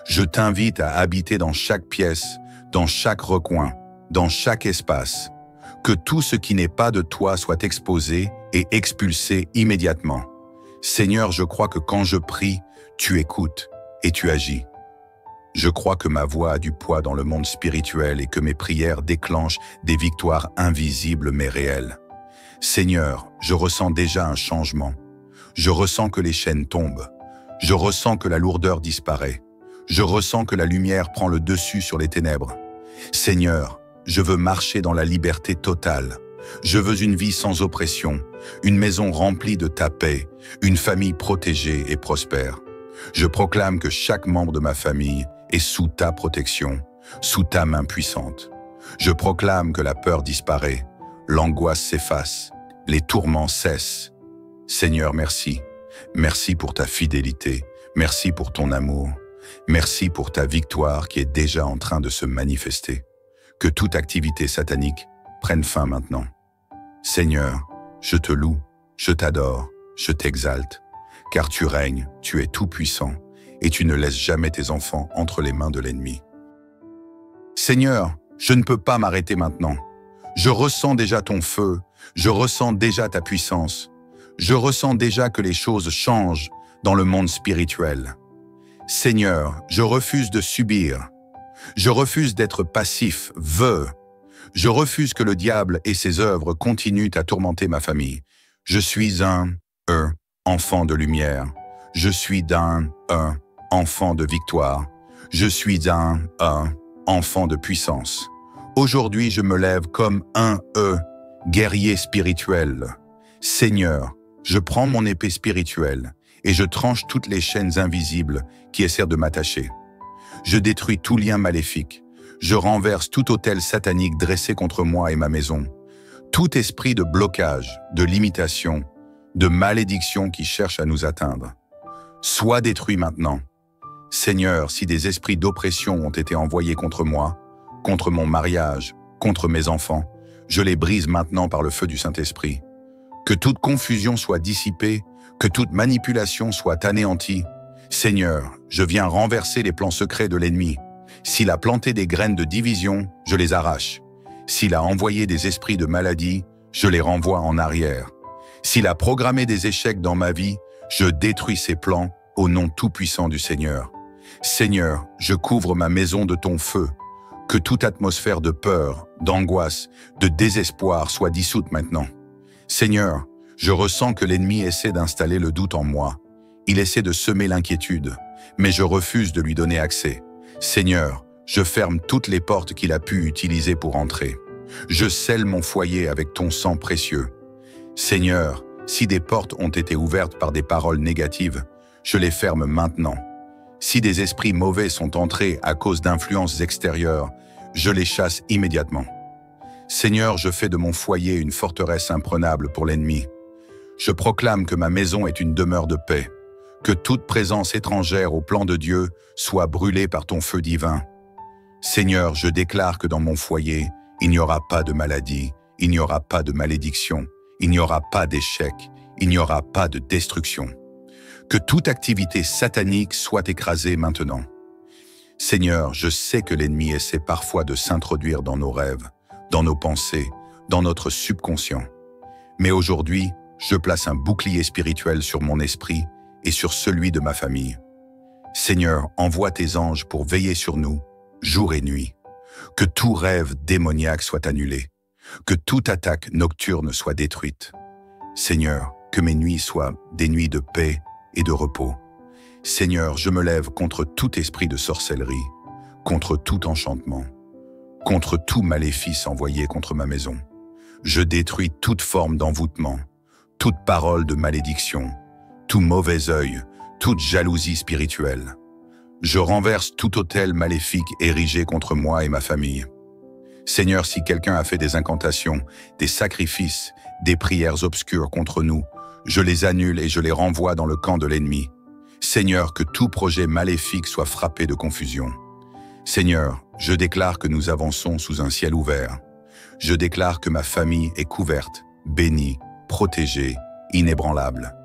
A: Je t'invite à habiter dans chaque pièce, dans chaque recoin, dans chaque espace. Que tout ce qui n'est pas de toi soit exposé et expulsé immédiatement. Seigneur, je crois que quand je prie, tu écoutes et tu agis. Je crois que ma voix a du poids dans le monde spirituel et que mes prières déclenchent des victoires invisibles mais réelles. Seigneur, je ressens déjà un changement. Je ressens que les chaînes tombent. Je ressens que la lourdeur disparaît. Je ressens que la lumière prend le dessus sur les ténèbres. Seigneur, je veux marcher dans la liberté totale. Je veux une vie sans oppression, une maison remplie de ta paix, une famille protégée et prospère. Je proclame que chaque membre de ma famille est sous ta protection, sous ta main puissante. Je proclame que la peur disparaît, l'angoisse s'efface, les tourments cessent. Seigneur, merci. Merci pour ta fidélité. Merci pour ton amour. Merci pour ta victoire qui est déjà en train de se manifester. Que toute activité satanique prenne fin maintenant. Seigneur, je te loue, je t'adore, je t'exalte, car tu règnes, tu es tout-puissant, et tu ne laisses jamais tes enfants entre les mains de l'ennemi. Seigneur, je ne peux pas m'arrêter maintenant. Je ressens déjà ton feu, je ressens déjà ta puissance, je ressens déjà que les choses changent dans le monde spirituel. Seigneur, je refuse de subir, je refuse d'être passif, je refuse que le diable et ses œuvres continuent à tourmenter ma famille. Je suis un enfant de lumière. Je suis un enfant de victoire. Je suis un enfant de puissance. Aujourd'hui, je me lève comme un guerrier spirituel. Seigneur, je prends mon épée spirituelle et je tranche toutes les chaînes invisibles qui essaient de m'attacher. Je détruis tout lien maléfique. Je renverse tout autel satanique dressé contre moi et ma maison. Tout esprit de blocage, de limitation, de malédiction qui cherche à nous atteindre. Sois détruit maintenant. Seigneur, si des esprits d'oppression ont été envoyés contre moi, contre mon mariage, contre mes enfants, je les brise maintenant par le feu du Saint-Esprit. Que toute confusion soit dissipée, que toute manipulation soit anéantie. Seigneur, je viens renverser les plans secrets de l'ennemi. S'il a planté des graines de division, je les arrache. S'il a envoyé des esprits de maladie, je les renvoie en arrière. S'il a programmé des échecs dans ma vie, je détruis ses plans au nom tout-puissant du Seigneur. Seigneur, je couvre ma maison de ton feu. Que toute atmosphère de peur, d'angoisse, de désespoir soit dissoute maintenant. Seigneur, je ressens que l'ennemi essaie d'installer le doute en moi. Il essaie de semer l'inquiétude, mais je refuse de lui donner accès. Seigneur, je ferme toutes les portes qu'il a pu utiliser pour entrer. Je scelle mon foyer avec ton sang précieux. Seigneur, si des portes ont été ouvertes par des paroles négatives, je les ferme maintenant. Si des esprits mauvais sont entrés à cause d'influences extérieures, je les chasse immédiatement. Seigneur, je fais de mon foyer une forteresse imprenable pour l'ennemi. Je proclame que ma maison est une demeure de paix, que toute présence étrangère au plan de Dieu soit brûlée par ton feu divin. Seigneur, je déclare que dans mon foyer, il n'y aura pas de maladie, il n'y aura pas de malédiction, il n'y aura pas d'échec, il n'y aura pas de destruction. Que toute activité satanique soit écrasée maintenant. Seigneur, je sais que l'ennemi essaie parfois de s'introduire dans nos rêves, dans nos pensées, dans notre subconscient. Mais aujourd'hui, je place un bouclier spirituel sur mon esprit et sur celui de ma famille. Seigneur, envoie tes anges pour veiller sur nous, jour et nuit. Que tout rêve démoniaque soit annulé. Que toute attaque nocturne soit détruite. Seigneur, que mes nuits soient des nuits de paix et de repos. Seigneur, je me lève contre tout esprit de sorcellerie, contre tout enchantement, contre tout maléfice envoyé contre ma maison. Je détruis toute forme d'envoûtement, toute parole de malédiction, tout mauvais œil, toute jalousie spirituelle. Je renverse tout autel maléfique érigé contre moi et ma famille. Seigneur, si quelqu'un a fait des incantations, des sacrifices, des prières obscures contre nous, je les annule et je les renvoie dans le camp de l'ennemi. Seigneur, que tout projet maléfique soit frappé de confusion. Seigneur, je déclare que nous avançons sous un ciel ouvert. Je déclare que ma famille est couverte, bénie, protégée, inébranlable.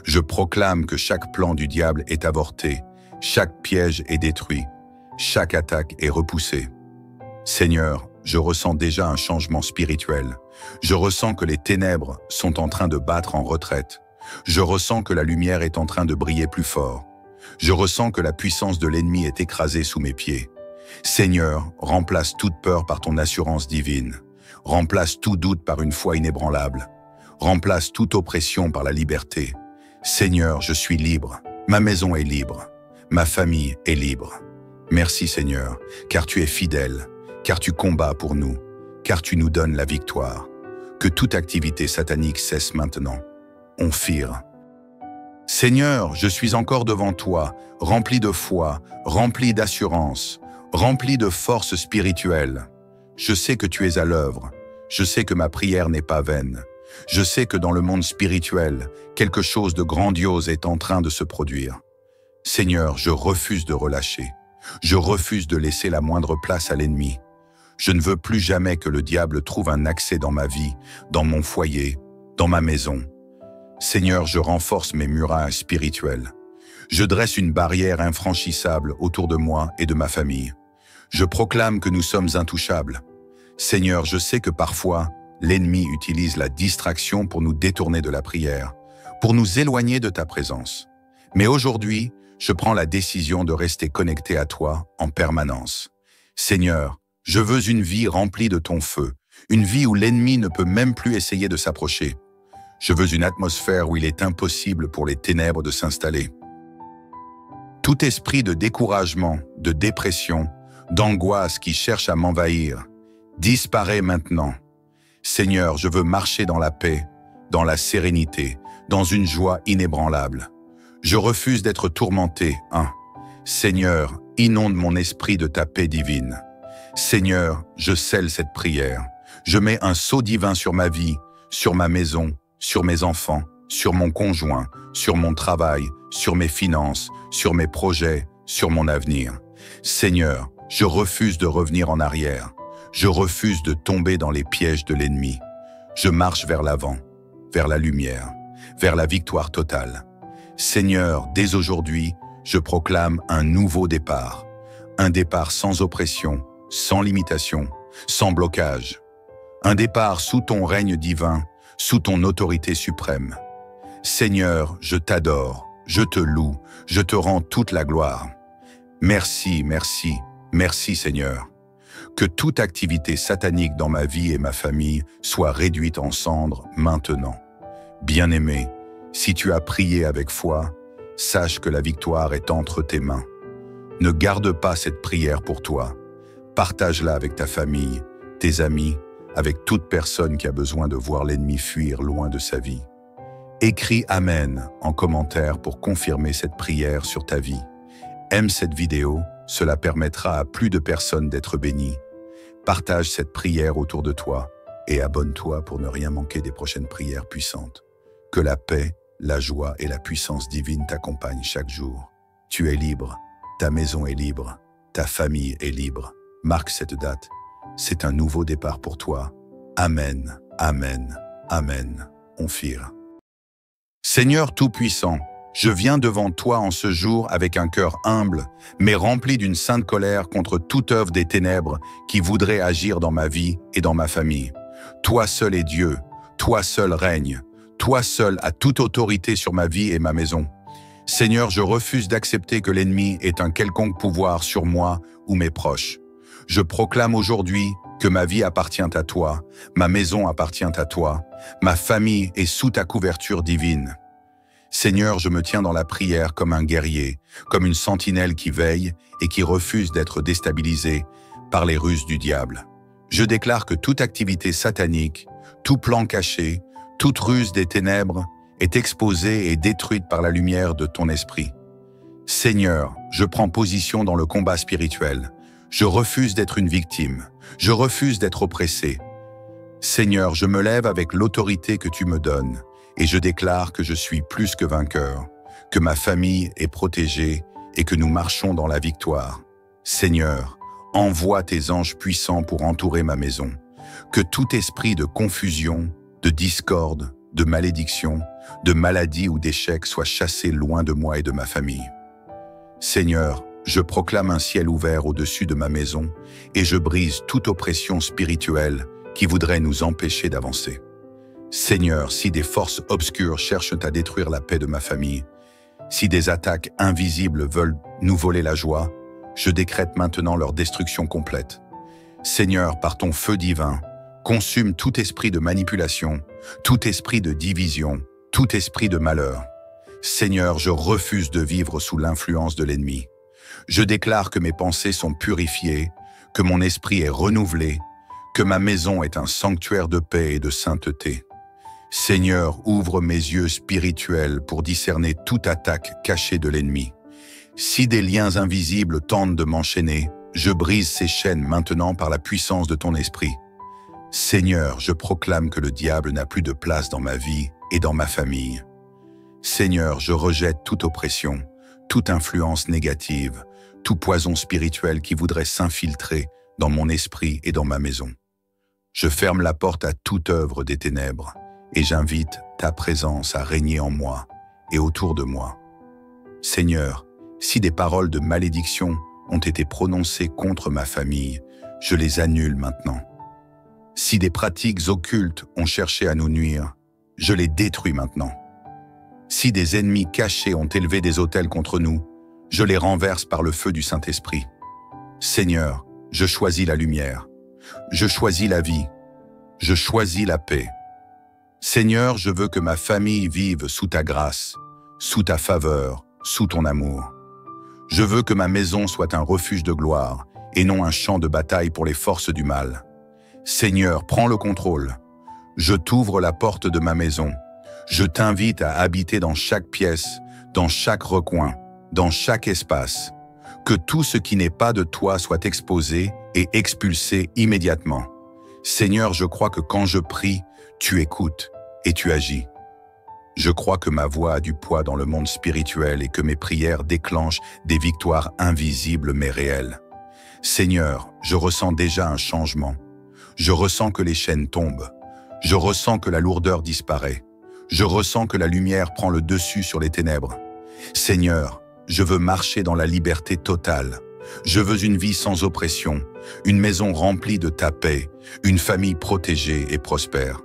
A: Je proclame que chaque plan du diable est avorté, chaque piège est détruit, chaque attaque est repoussée. Seigneur, je ressens déjà un changement spirituel. Je ressens que les ténèbres sont en train de battre en retraite. Je ressens que la lumière est en train de briller plus fort. Je ressens que la puissance de l'ennemi est écrasée sous mes pieds. Seigneur, remplace toute peur par ton assurance divine. Remplace tout doute par une foi inébranlable. Remplace toute oppression par la liberté. Seigneur, je suis libre. Ma maison est libre. Ma famille est libre. Merci Seigneur, car tu es fidèle, car tu combats pour nous, car tu nous donnes la victoire. Que toute activité satanique cesse maintenant. On fire. Seigneur, je suis encore devant toi, rempli de foi, rempli d'assurance, rempli de force spirituelle. Je sais que tu es à l'œuvre. Je sais que ma prière n'est pas vaine. Je sais que dans le monde spirituel, quelque chose de grandiose est en train de se produire. Seigneur, je refuse de relâcher. Je refuse de laisser la moindre place à l'ennemi. Je ne veux plus jamais que le diable trouve un accès dans ma vie, dans mon foyer, dans ma maison. Seigneur, je renforce mes murailles spirituelles. Je dresse une barrière infranchissable autour de moi et de ma famille. Je proclame que nous sommes intouchables. Seigneur, je sais que parfois, l'ennemi utilise la distraction pour nous détourner de la prière, pour nous éloigner de ta présence. Mais aujourd'hui, je prends la décision de rester connecté à toi en permanence. Seigneur, je veux une vie remplie de ton feu, une vie où l'ennemi ne peut même plus essayer de s'approcher. Je veux une atmosphère où il est impossible pour les ténèbres de s'installer. Tout esprit de découragement, de dépression, d'angoisse qui cherche à m'envahir, disparaît maintenant. Seigneur, je veux marcher dans la paix, dans la sérénité, dans une joie inébranlable. Je refuse d'être tourmenté. Seigneur, inonde mon esprit de ta paix divine. Seigneur, je scelle cette prière. Je mets un sceau divin sur ma vie, sur ma maison, sur mes enfants, sur mon conjoint, sur mon travail, sur mes finances, sur mes projets, sur mon avenir. Seigneur, je refuse de revenir en arrière. Je refuse de tomber dans les pièges de l'ennemi. Je marche vers l'avant, vers la lumière, vers la victoire totale. Seigneur, dès aujourd'hui, je proclame un nouveau départ. Un départ sans oppression, sans limitation, sans blocage. Un départ sous ton règne divin, sous ton autorité suprême. Seigneur, je t'adore, je te loue, je te rends toute la gloire. Merci, merci, merci Seigneur. Que toute activité satanique dans ma vie et ma famille soit réduite en cendres maintenant. Bien-aimé, si tu as prié avec foi, sache que la victoire est entre tes mains. Ne garde pas cette prière pour toi. Partage-la avec ta famille, tes amis, avec toute personne qui a besoin de voir l'ennemi fuir loin de sa vie. Écris Amen en commentaire pour confirmer cette prière sur ta vie. Aime cette vidéo, cela permettra à plus de personnes d'être bénies. Partage cette prière autour de toi et abonne-toi pour ne rien manquer des prochaines prières puissantes. Que la paix, la joie et la puissance divine t'accompagnent chaque jour. Tu es libre, ta maison est libre, ta famille est libre. Marque cette date. C'est un nouveau départ pour toi. Amen, Amen, Amen. Onphir. Seigneur Tout-Puissant, je viens devant toi en ce jour avec un cœur humble, mais rempli d'une sainte colère contre toute œuvre des ténèbres qui voudrait agir dans ma vie et dans ma famille. Toi seul es Dieu, toi seul règne, toi seul as toute autorité sur ma vie et ma maison. Seigneur, je refuse d'accepter que l'ennemi ait un quelconque pouvoir sur moi ou mes proches. Je proclame aujourd'hui que ma vie appartient à toi, ma maison appartient à toi, ma famille est sous ta couverture divine. Seigneur, je me tiens dans la prière comme un guerrier, comme une sentinelle qui veille et qui refuse d'être déstabilisée par les ruses du diable. Je déclare que toute activité satanique, tout plan caché, toute ruse des ténèbres est exposée et détruite par la lumière de ton esprit. Seigneur, je prends position dans le combat spirituel. Je refuse d'être une victime. Je refuse d'être oppressé. Seigneur, je me lève avec l'autorité que tu me donnes et je déclare que je suis plus que vainqueur, que ma famille est protégée et que nous marchons dans la victoire. Seigneur, envoie tes anges puissants pour entourer ma maison. Que tout esprit de confusion, de discorde, de malédiction, de maladie ou d'échec soit chassé loin de moi et de ma famille. Seigneur, je proclame un ciel ouvert au-dessus de ma maison et je brise toute oppression spirituelle qui voudrait nous empêcher d'avancer. Seigneur, si des forces obscures cherchent à détruire la paix de ma famille, si des attaques invisibles veulent nous voler la joie, je décrète maintenant leur destruction complète. Seigneur, par ton feu divin, consume tout esprit de manipulation, tout esprit de division, tout esprit de malheur. Seigneur, je refuse de vivre sous l'influence de l'ennemi. Je déclare que mes pensées sont purifiées, que mon esprit est renouvelé, que ma maison est un sanctuaire de paix et de sainteté. Seigneur, ouvre mes yeux spirituels pour discerner toute attaque cachée de l'ennemi. Si des liens invisibles tentent de m'enchaîner, je brise ces chaînes maintenant par la puissance de ton esprit. Seigneur, je proclame que le diable n'a plus de place dans ma vie et dans ma famille. Seigneur, je rejette toute oppression, toute influence négative, tout poison spirituel qui voudrait s'infiltrer dans mon esprit et dans ma maison. Je ferme la porte à toute œuvre des ténèbres et j'invite ta présence à régner en moi et autour de moi. Seigneur, si des paroles de malédiction ont été prononcées contre ma famille, je les annule maintenant. Si des pratiques occultes ont cherché à nous nuire, je les détruis maintenant. Si des ennemis cachés ont élevé des autels contre nous, je les renverse par le feu du Saint-Esprit. Seigneur, je choisis la lumière. Je choisis la vie. Je choisis la paix. Seigneur, je veux que ma famille vive sous ta grâce, sous ta faveur, sous ton amour. Je veux que ma maison soit un refuge de gloire et non un champ de bataille pour les forces du mal. Seigneur, prends le contrôle. Je t'ouvre la porte de ma maison. Je t'invite à habiter dans chaque pièce, dans chaque recoin, dans chaque espace. Que tout ce qui n'est pas de toi soit exposé et expulsé immédiatement. Seigneur, je crois que quand je prie, tu écoutes et tu agis. Je crois que ma voix a du poids dans le monde spirituel et que mes prières déclenchent des victoires invisibles mais réelles. Seigneur, je ressens déjà un changement. Je ressens que les chaînes tombent. Je ressens que la lourdeur disparaît. Je ressens que la lumière prend le dessus sur les ténèbres. Seigneur, je veux marcher dans la liberté totale. Je veux une vie sans oppression, une maison remplie de ta paix, une famille protégée et prospère.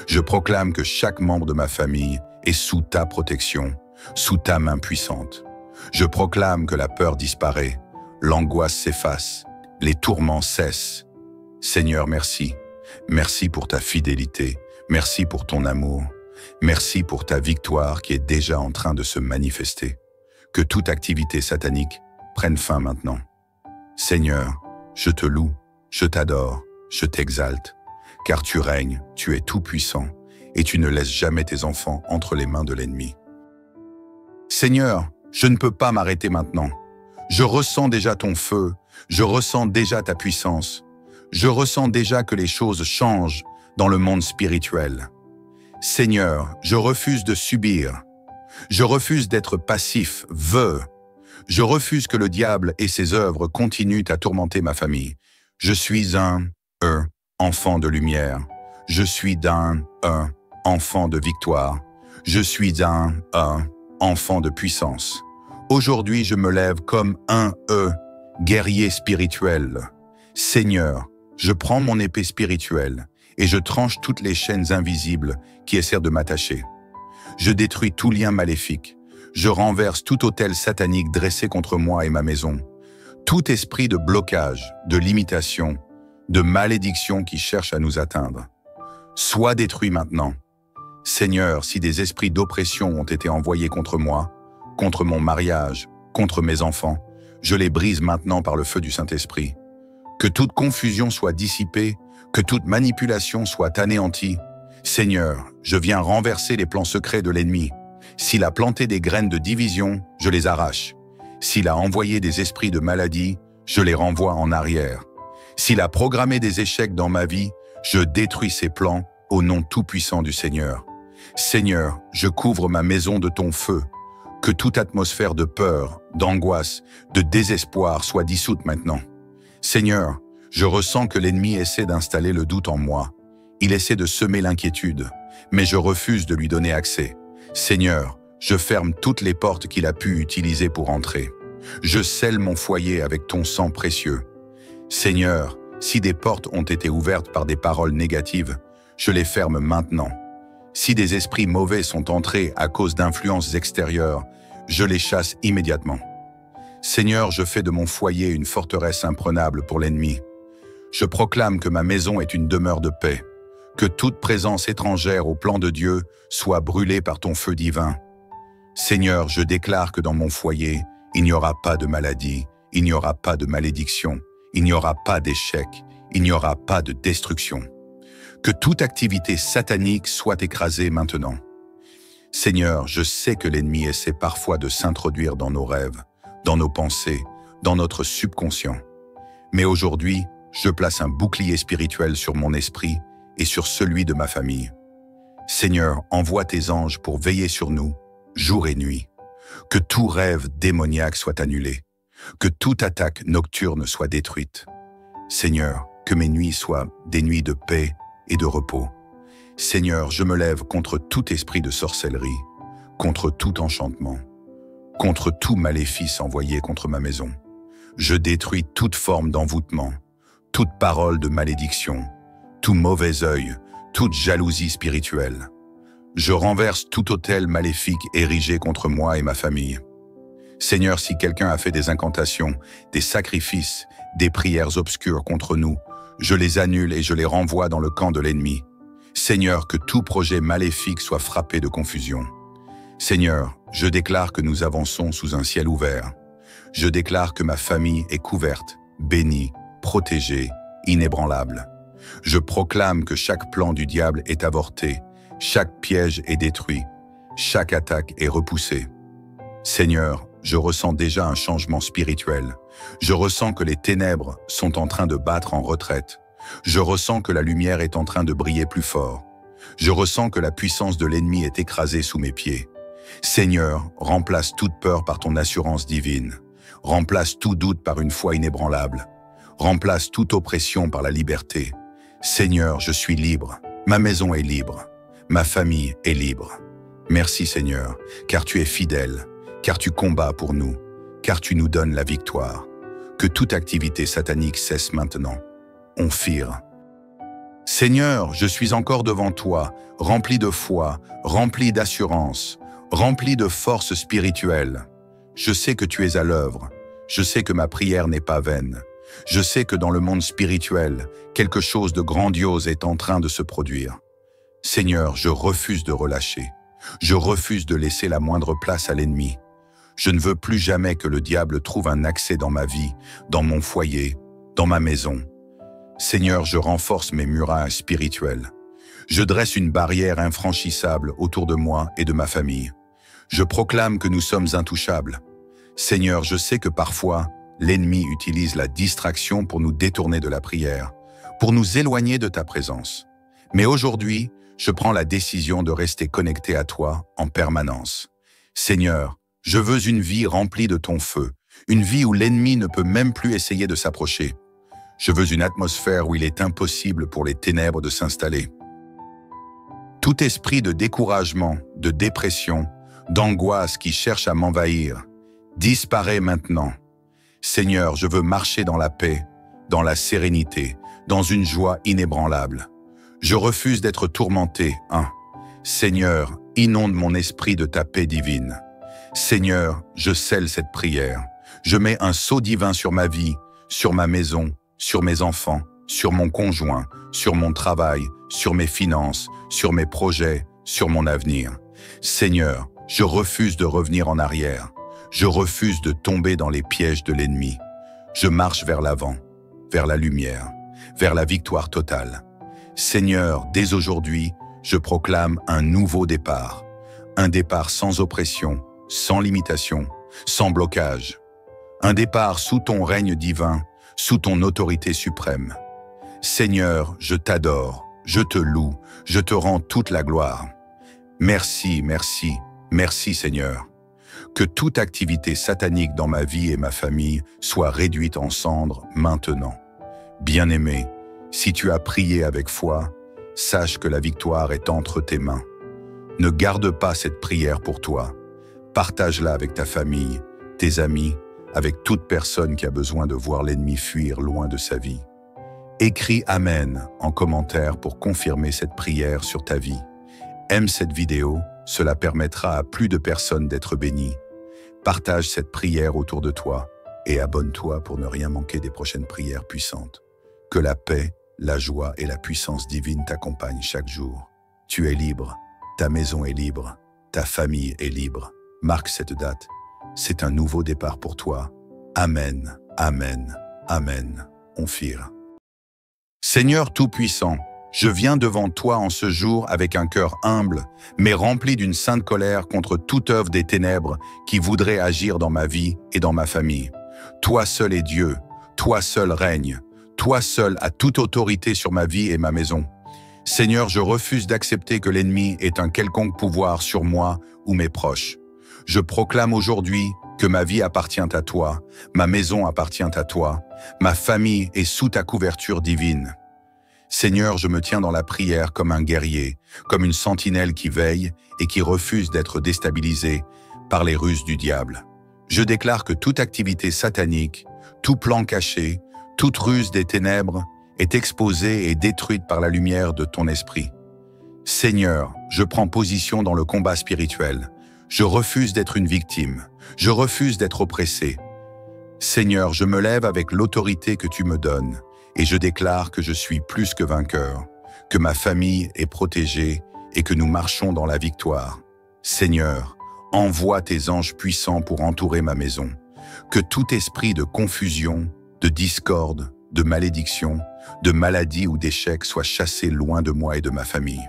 A: Je proclame que chaque membre de ma famille est sous ta protection, sous ta main puissante. Je proclame que la peur disparaît, l'angoisse s'efface, les tourments cessent. Seigneur, merci. Merci pour ta fidélité. Merci pour ton amour. Merci pour ta victoire qui est déjà en train de se manifester. Que toute activité satanique prenne fin maintenant. Seigneur, je te loue, je t'adore, je t'exalte, car tu règnes, tu es tout-puissant, et tu ne laisses jamais tes enfants entre les mains de l'ennemi. Seigneur, je ne peux pas m'arrêter maintenant. Je ressens déjà ton feu, je ressens déjà ta puissance. Je ressens déjà que les choses changent dans le monde spirituel. Seigneur, je refuse de subir. Je refuse d'être passif, Je refuse que le diable et ses œuvres continuent à tourmenter ma famille. Je suis un enfant de lumière. Je suis un enfant de victoire. Je suis un enfant de puissance. Aujourd'hui, je me lève comme un guerrier spirituel. Seigneur, je prends mon épée spirituelle et je tranche toutes les chaînes invisibles qui essaient de m'attacher. Je détruis tout lien maléfique. Je renverse tout autel satanique dressé contre moi et ma maison. Tout esprit de blocage, de limitation, de malédiction qui cherche à nous atteindre. Sois détruit maintenant. Seigneur, si des esprits d'oppression ont été envoyés contre moi, contre mon mariage, contre mes enfants, je les brise maintenant par le feu du Saint-Esprit. Que toute confusion soit dissipée, que toute manipulation soit anéantie. Seigneur, je viens renverser les plans secrets de l'ennemi. S'il a planté des graines de division, je les arrache. S'il a envoyé des esprits de maladie, je les renvoie en arrière. S'il a programmé des échecs dans ma vie, je détruis ses plans au nom tout-puissant du Seigneur. Seigneur, je couvre ma maison de ton feu. Que toute atmosphère de peur, d'angoisse, de désespoir soit dissoute maintenant. Seigneur, je ressens que l'ennemi essaie d'installer le doute en moi. Il essaie de semer l'inquiétude, mais je refuse de lui donner accès. Seigneur, je ferme toutes les portes qu'il a pu utiliser pour entrer. Je scelle mon foyer avec ton sang précieux. Seigneur, si des portes ont été ouvertes par des paroles négatives, je les ferme maintenant. Si des esprits mauvais sont entrés à cause d'influences extérieures, je les chasse immédiatement. Seigneur, je fais de mon foyer une forteresse imprenable pour l'ennemi. Je proclame que ma maison est une demeure de paix, que toute présence étrangère au plan de Dieu soit brûlée par ton feu divin. Seigneur, je déclare que dans mon foyer, il n'y aura pas de maladie, il n'y aura pas de malédiction, il n'y aura pas d'échec, il n'y aura pas de destruction. Que toute activité satanique soit écrasée maintenant. Seigneur, je sais que l'ennemi essaie parfois de s'introduire dans nos rêves, dans nos pensées, dans notre subconscient. Mais aujourd'hui, je place un bouclier spirituel sur mon esprit et sur celui de ma famille. Seigneur, envoie tes anges pour veiller sur nous, jour et nuit. Que tout rêve démoniaque soit annulé. Que toute attaque nocturne soit détruite. Seigneur, que mes nuits soient des nuits de paix et de repos. Seigneur, je me lève contre tout esprit de sorcellerie, contre tout enchantement, contre tout maléfice envoyé contre ma maison. Je détruis toute forme d'envoûtement, toute parole de malédiction, tout mauvais œil, toute jalousie spirituelle. Je renverse tout autel maléfique érigé contre moi et ma famille. Seigneur, si quelqu'un a fait des incantations, des sacrifices, des prières obscures contre nous, je les annule et je les renvoie dans le camp de l'ennemi. Seigneur, que tout projet maléfique soit frappé de confusion. Seigneur, je déclare que nous avançons sous un ciel ouvert. Je déclare que ma famille est couverte, bénie, protégée, inébranlable. Je proclame que chaque plan du diable est avorté, chaque piège est détruit, chaque attaque est repoussée. Seigneur, je ressens déjà un changement spirituel. Je ressens que les ténèbres sont en train de battre en retraite. Je ressens que la lumière est en train de briller plus fort. Je ressens que la puissance de l'ennemi est écrasée sous mes pieds. Seigneur, remplace toute peur par ton assurance divine. Remplace tout doute par une foi inébranlable. Remplace toute oppression par la liberté. Seigneur, je suis libre. Ma maison est libre. Ma famille est libre. Merci Seigneur, car tu es fidèle, car tu combats pour nous, car tu nous donnes la victoire. Que toute activité satanique cesse maintenant. Onphir. Seigneur, je suis encore devant toi, rempli de foi, rempli d'assurance, rempli de force spirituelle. Je sais que tu es à l'œuvre. Je sais que ma prière n'est pas vaine. Je sais que dans le monde spirituel, quelque chose de grandiose est en train de se produire. Seigneur, je refuse de relâcher. Je refuse de laisser la moindre place à l'ennemi. Je ne veux plus jamais que le diable trouve un accès dans ma vie, dans mon foyer, dans ma maison. Seigneur, je renforce mes murailles spirituelles. Je dresse une barrière infranchissable autour de moi et de ma famille. Je proclame que nous sommes intouchables. Seigneur, je sais que parfois, l'ennemi utilise la distraction pour nous détourner de la prière, pour nous éloigner de ta présence. Mais aujourd'hui, je prends la décision de rester connecté à toi en permanence. Seigneur, je veux une vie remplie de ton feu, une vie où l'ennemi ne peut même plus essayer de s'approcher. Je veux une atmosphère où il est impossible pour les ténèbres de s'installer. Tout esprit de découragement, de dépression, d'angoisse qui cherche à m'envahir, disparaît maintenant. Seigneur, je veux marcher dans la paix, dans la sérénité, dans une joie inébranlable. Je refuse d'être tourmenté. Seigneur, inonde mon esprit de ta paix divine. Seigneur, je scelle cette prière. Je mets un sceau divin sur ma vie, sur ma maison, sur mes enfants, sur mon conjoint, sur mon travail, sur mes finances, sur mes projets, sur mon avenir. Seigneur, je refuse de revenir en arrière. Je refuse de tomber dans les pièges de l'ennemi. Je marche vers l'avant, vers la lumière, vers la victoire totale. Seigneur, dès aujourd'hui, je proclame un nouveau départ. Un départ sans oppression, sans limitation, sans blocage. Un départ sous ton règne divin, sous ton autorité suprême. Seigneur, je t'adore, je te loue, je te rends toute la gloire. Merci, merci, merci Seigneur. Que toute activité satanique dans ma vie et ma famille soit réduite en cendres maintenant. Bien-aimé, si tu as prié avec foi, sache que la victoire est entre tes mains. Ne garde pas cette prière pour toi. Partage-la avec ta famille, tes amis, avec toute personne qui a besoin de voir l'ennemi fuir loin de sa vie. Écris Amen en commentaire pour confirmer cette prière sur ta vie. Aime cette vidéo, cela permettra à plus de personnes d'être bénies. Partage cette prière autour de toi et abonne-toi pour ne rien manquer des prochaines prières puissantes. Que la paix, la joie et la puissance divine t'accompagnent chaque jour. Tu es libre, ta maison est libre, ta famille est libre. Marque cette date. C'est un nouveau départ pour toi. Amen, Amen, Amen. Onphir. Seigneur Tout-Puissant, je viens devant toi en ce jour avec un cœur humble, mais rempli d'une sainte colère contre toute œuvre des ténèbres qui voudrait agir dans ma vie et dans ma famille. Toi seul est Dieu, toi seul règne, toi seul as toute autorité sur ma vie et ma maison. Seigneur, je refuse d'accepter que l'ennemi ait un quelconque pouvoir sur moi ou mes proches. Je proclame aujourd'hui que ma vie appartient à toi, ma maison appartient à toi, ma famille est sous ta couverture divine. Seigneur, je me tiens dans la prière comme un guerrier, comme une sentinelle qui veille et qui refuse d'être déstabilisée par les ruses du diable. Je déclare que toute activité satanique, tout plan caché, toute ruse des ténèbres est exposée et détruite par la lumière de ton esprit. Seigneur, je prends position dans le combat spirituel. Je refuse d'être une victime. Je refuse d'être oppressé. Seigneur, je me lève avec l'autorité que tu me donnes et je déclare que je suis plus que vainqueur, que ma famille est protégée et que nous marchons dans la victoire. Seigneur, envoie tes anges puissants pour entourer ma maison. Que tout esprit de confusion, de discorde, de malédiction, de maladie ou d'échec soit chassé loin de moi et de ma famille.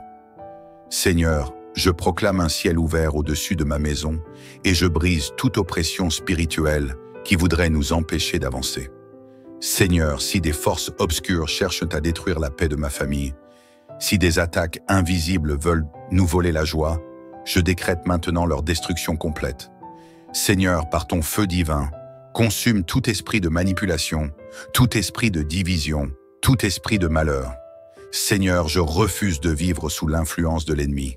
A: Seigneur, je proclame un ciel ouvert au-dessus de ma maison et je brise toute oppression spirituelle qui voudrait nous empêcher d'avancer. Seigneur, si des forces obscures cherchent à détruire la paix de ma famille, si des attaques invisibles veulent nous voler la joie, je décrète maintenant leur destruction complète. Seigneur, par ton feu divin, consume tout esprit de manipulation, tout esprit de division, tout esprit de malheur. Seigneur, je refuse de vivre sous l'influence de l'ennemi.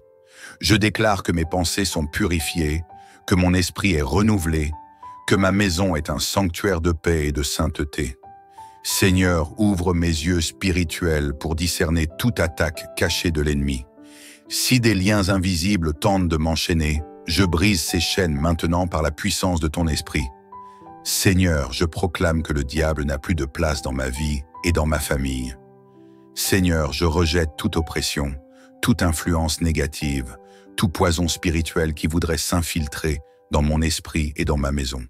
A: Je déclare que mes pensées sont purifiées, que mon esprit est renouvelé, que ma maison est un sanctuaire de paix et de sainteté. Seigneur, ouvre mes yeux spirituels pour discerner toute attaque cachée de l'ennemi. Si des liens invisibles tentent de m'enchaîner, je brise ces chaînes maintenant par la puissance de ton esprit. Seigneur, je proclame que le diable n'a plus de place dans ma vie et dans ma famille. Seigneur, je rejette toute oppression, toute influence négative, tout poison spirituel qui voudrait s'infiltrer dans mon esprit et dans ma maison.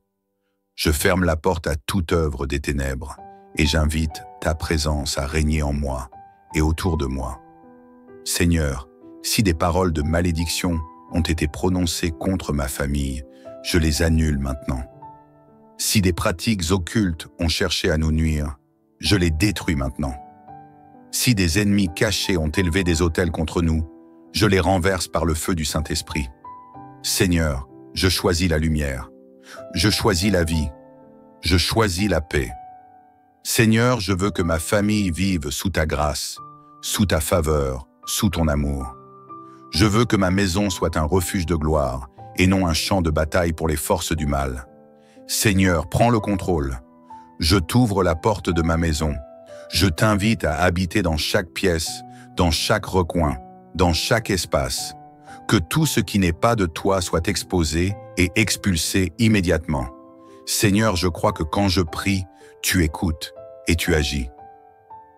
A: Je ferme la porte à toute œuvre des ténèbres et j'invite ta présence à régner en moi et autour de moi. Seigneur, si des paroles de malédiction ont été prononcées contre ma famille, je les annule maintenant. Si des pratiques occultes ont cherché à nous nuire, je les détruis maintenant. Si des ennemis cachés ont élevé des autels contre nous, je les renverse par le feu du Saint-Esprit. Seigneur, je choisis la lumière. Je choisis la vie. Je choisis la paix. Seigneur, je veux que ma famille vive sous ta grâce, sous ta faveur, sous ton amour. Je veux que ma maison soit un refuge de gloire et non un champ de bataille pour les forces du mal. Seigneur, prends le contrôle. Je t'ouvre la porte de ma maison. Je t'invite à habiter dans chaque pièce, dans chaque recoin, dans chaque espace. Que tout ce qui n'est pas de toi soit exposé et expulsé immédiatement. Seigneur, je crois que quand je prie, tu écoutes et tu agis.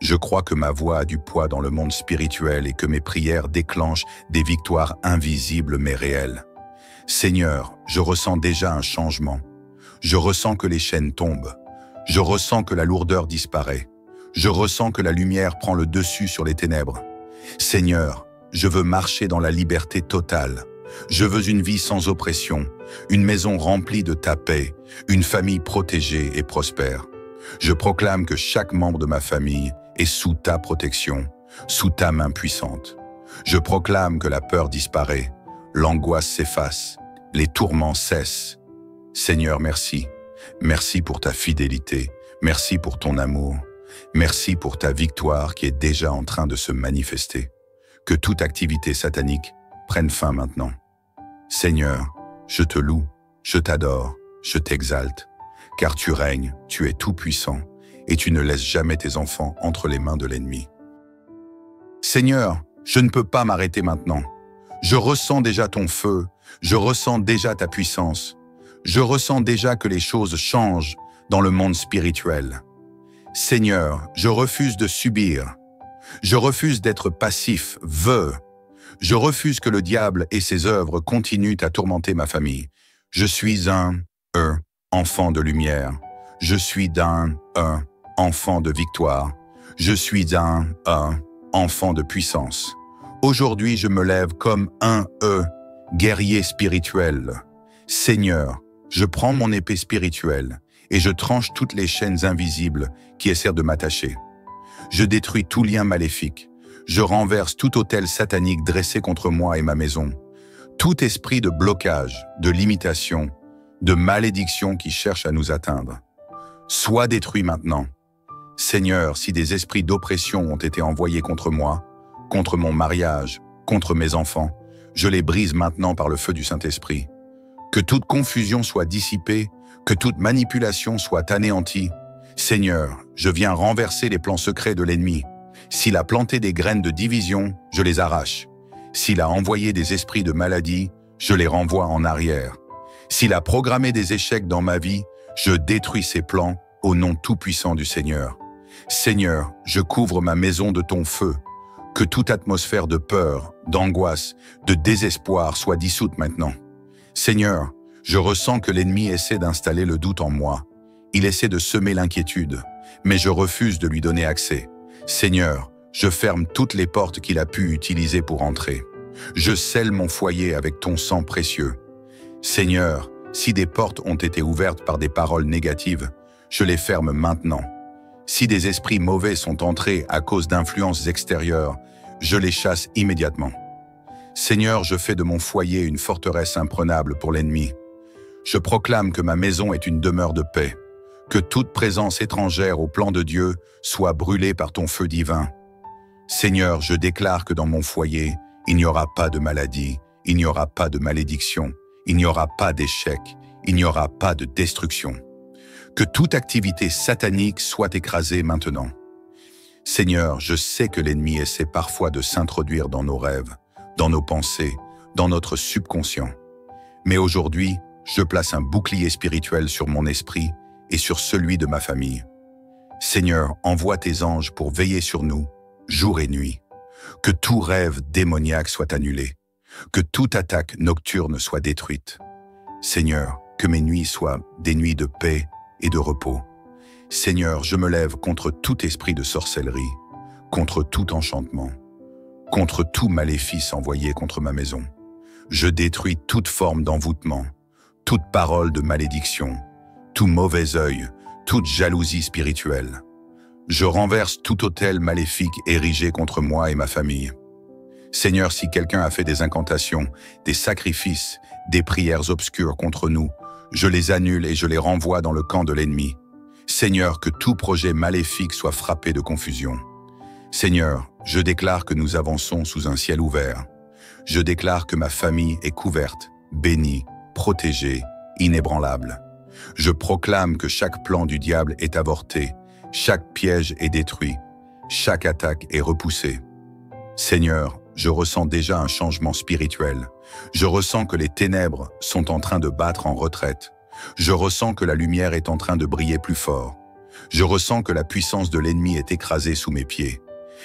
A: Je crois que ma voix a du poids dans le monde spirituel et que mes prières déclenchent des victoires invisibles mais réelles. Seigneur, je ressens déjà un changement. Je ressens que les chaînes tombent. Je ressens que la lourdeur disparaît. Je ressens que la lumière prend le dessus sur les ténèbres. Seigneur, je veux marcher dans la liberté totale. Je veux une vie sans oppression, une maison remplie de ta paix, une famille protégée et prospère. Je proclame que chaque membre de ma famille est sous ta protection, sous ta main puissante. Je proclame que la peur disparaît, l'angoisse s'efface, les tourments cessent. Seigneur, merci. Merci pour ta fidélité. Merci pour ton amour. Merci pour ta victoire qui est déjà en train de se manifester. Que toute activité satanique prenne fin maintenant. Seigneur, je te loue, je t'adore, je t'exalte, car tu règnes, tu es tout-puissant, et tu ne laisses jamais tes enfants entre les mains de l'ennemi. Seigneur, je ne peux pas m'arrêter maintenant. Je ressens déjà ton feu, je ressens déjà ta puissance. Je ressens déjà que les choses changent dans le monde spirituel. Seigneur, je refuse de subir. Je refuse d'être passif, Je refuse que le diable et ses œuvres continuent à tourmenter ma famille. Je suis un enfant de lumière. Je suis un enfant de victoire. Je suis un enfant de puissance. Aujourd'hui, je me lève comme un guerrier spirituel. Seigneur, je prends mon épée spirituelle et je tranche toutes les chaînes invisibles qui essaient de m'attacher. Je détruis tout lien maléfique. Je renverse tout autel satanique dressé contre moi et ma maison. Tout esprit de blocage, de limitation, de malédiction qui cherche à nous atteindre, sois détruit maintenant. Seigneur, si des esprits d'oppression ont été envoyés contre moi, contre mon mariage, contre mes enfants, je les brise maintenant par le feu du Saint-Esprit. Que toute confusion soit dissipée, que toute manipulation soit anéantie. Seigneur, je viens renverser les plans secrets de l'ennemi. S'il a planté des graines de division, je les arrache. S'il a envoyé des esprits de maladie, je les renvoie en arrière. S'il a programmé des échecs dans ma vie, je détruis ses plans au nom tout-puissant du Seigneur. Seigneur, je couvre ma maison de ton feu. Que toute atmosphère de peur, d'angoisse, de désespoir soit dissoute maintenant. Seigneur, je ressens que l'ennemi essaie d'installer le doute en moi. Il essaie de semer l'inquiétude, mais je refuse de lui donner accès. Seigneur, je ferme toutes les portes qu'il a pu utiliser pour entrer. Je scelle mon foyer avec ton sang précieux. Seigneur, si des portes ont été ouvertes par des paroles négatives, je les ferme maintenant. Si des esprits mauvais sont entrés à cause d'influences extérieures, je les chasse immédiatement. Seigneur, je fais de mon foyer une forteresse imprenable pour l'ennemi. Je proclame que ma maison est une demeure de paix, que toute présence étrangère au plan de Dieu soit brûlée par ton feu divin. Seigneur, je déclare que dans mon foyer, il n'y aura pas de maladie, il n'y aura pas de malédiction, il n'y aura pas d'échec, il n'y aura pas de destruction. Que toute activité satanique soit écrasée maintenant. Seigneur, je sais que l'ennemi essaie parfois de s'introduire dans nos rêves, dans nos pensées, dans notre subconscient. Mais aujourd'hui, je place un bouclier spirituel sur mon esprit et sur celui de ma famille. Seigneur, envoie tes anges pour veiller sur nous, jour et nuit. Que tout rêve démoniaque soit annulé, que toute attaque nocturne soit détruite. Seigneur, que mes nuits soient des nuits de paix et de repos. Seigneur, je me lève contre tout esprit de sorcellerie, contre tout enchantement, contre tout maléfice envoyé contre ma maison. Je détruis toute forme d'envoûtement, toute parole de malédiction, tout mauvais œil, toute jalousie spirituelle. Je renverse tout autel maléfique érigé contre moi et ma famille. Seigneur, si quelqu'un a fait des incantations, des sacrifices, des prières obscures contre nous, je les annule et je les renvoie dans le camp de l'ennemi. Seigneur, que tout projet maléfique soit frappé de confusion. Seigneur, je déclare que nous avançons sous un ciel ouvert. Je déclare que ma famille est couverte, bénie, protégée, inébranlable. Je proclame que chaque plan du diable est avorté, chaque piège est détruit, chaque attaque est repoussée. Seigneur, je ressens déjà un changement spirituel. Je ressens que les ténèbres sont en train de battre en retraite. Je ressens que la lumière est en train de briller plus fort. Je ressens que la puissance de l'ennemi est écrasée sous mes pieds.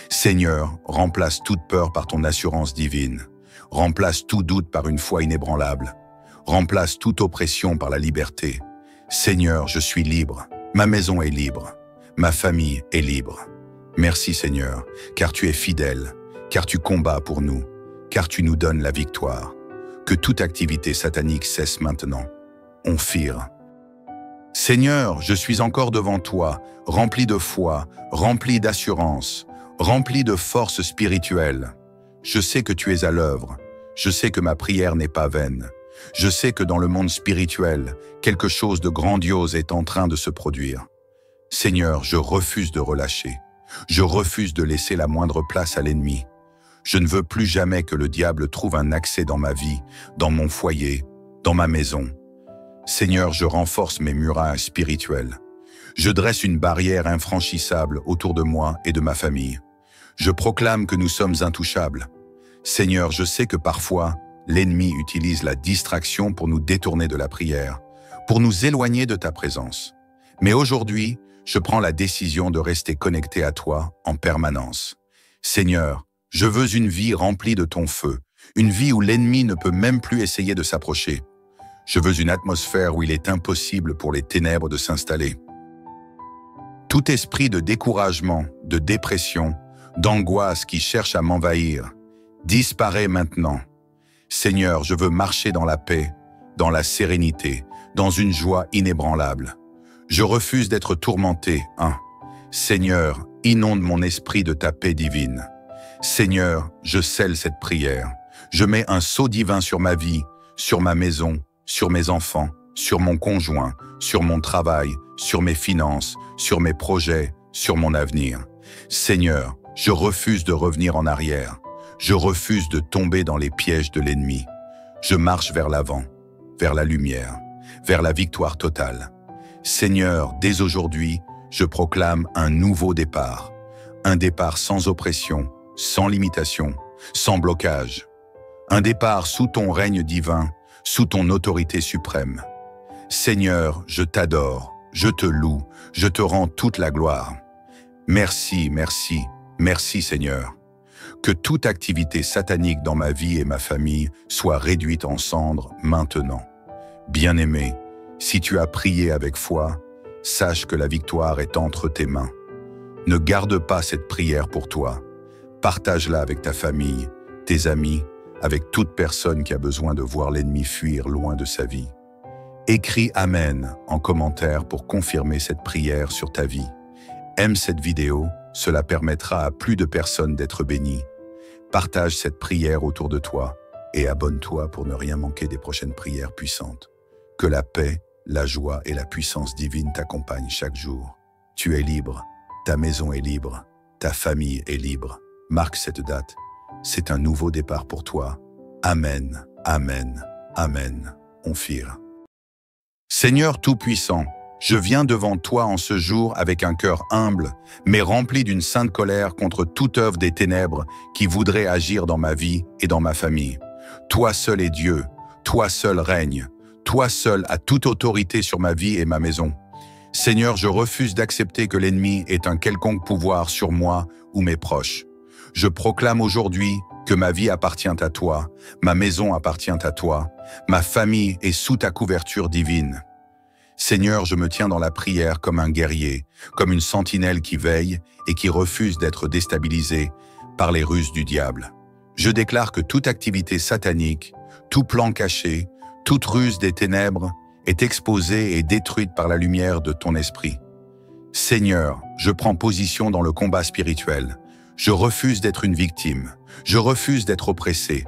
A: Seigneur, remplace toute peur par ton assurance divine. Remplace tout doute par une foi inébranlable. Remplace toute oppression par la liberté. Seigneur, je suis libre. Ma maison est libre. Ma famille est libre. Merci Seigneur, car tu es fidèle, car tu combats pour nous, car tu nous donnes la victoire. Que toute activité satanique cesse maintenant. On fire. Seigneur, je suis encore devant toi, rempli de foi, rempli d'assurance, rempli de force spirituelle. Je sais que tu es à l'œuvre. Je sais que ma prière n'est pas vaine. Je sais que dans le monde spirituel, quelque chose de grandiose est en train de se produire. Seigneur, je refuse de relâcher. Je refuse de laisser la moindre place à l'ennemi. Je ne veux plus jamais que le diable trouve un accès dans ma vie, dans mon foyer, dans ma maison. Seigneur, je renforce mes murailles spirituelles. Je dresse une barrière infranchissable autour de moi et de ma famille. Je proclame que nous sommes intouchables. Seigneur, je sais que parfois, l'ennemi utilise la distraction pour nous détourner de la prière, pour nous éloigner de ta présence. Mais aujourd'hui, je prends la décision de rester connecté à toi en permanence. Seigneur, je veux une vie remplie de ton feu, une vie où l'ennemi ne peut même plus essayer de s'approcher. Je veux une atmosphère où il est impossible pour les ténèbres de s'installer. Tout esprit de découragement, de dépression, d'angoisse qui cherche à m'envahir, disparaît maintenant. Seigneur, je veux marcher dans la paix, dans la sérénité, dans une joie inébranlable. Je refuse d'être tourmenté, Seigneur, inonde mon esprit de ta paix divine. Seigneur, je scelle cette prière. Je mets un sceau divin sur ma vie, sur ma maison, sur mes enfants, sur mon conjoint, sur mon travail, sur mes finances, sur mes projets, sur mon avenir. Seigneur, je refuse de revenir en arrière. Je refuse de tomber dans les pièges de l'ennemi. Je marche vers l'avant, vers la lumière, vers la victoire totale. Seigneur, dès aujourd'hui, je proclame un nouveau départ. Un départ sans oppression, sans limitation, sans blocage. Un départ sous ton règne divin, sous ton autorité suprême. Seigneur, je t'adore, je te loue, je te rends toute la gloire. Merci, merci, merci Seigneur. Que toute activité satanique dans ma vie et ma famille soit réduite en cendres maintenant. Bien-aimé, si tu as prié avec foi, sache que la victoire est entre tes mains. Ne garde pas cette prière pour toi. Partage-la avec ta famille, tes amis, avec toute personne qui a besoin de voir l'ennemi fuir loin de sa vie. Écris Amen en commentaire pour confirmer cette prière sur ta vie. Aime cette vidéo, cela permettra à plus de personnes d'être bénies. Partage cette prière autour de toi et abonne-toi pour ne rien manquer des prochaines prières puissantes. Que la paix, la joie et la puissance divine t'accompagnent chaque jour. Tu es libre, ta maison est libre, ta famille est libre. Marque cette date. C'est un nouveau départ pour toi. Amen, Amen, Amen. Onphir. Seigneur Tout-Puissant, je viens devant toi en ce jour avec un cœur humble, mais rempli d'une sainte colère contre toute œuvre des ténèbres qui voudrait agir dans ma vie et dans ma famille. Toi seul est Dieu, toi seul règne, toi seul as toute autorité sur ma vie et ma maison. Seigneur, je refuse d'accepter que l'ennemi ait un quelconque pouvoir sur moi ou mes proches. Je proclame aujourd'hui que ma vie appartient à toi, ma maison appartient à toi, ma famille est sous ta couverture divine. Seigneur, je me tiens dans la prière comme un guerrier, comme une sentinelle qui veille et qui refuse d'être déstabilisée par les ruses du diable. Je déclare que toute activité satanique, tout plan caché, toute ruse des ténèbres est exposée et détruite par la lumière de ton esprit. Seigneur, je prends position dans le combat spirituel. Je refuse d'être une victime. Je refuse d'être oppressé.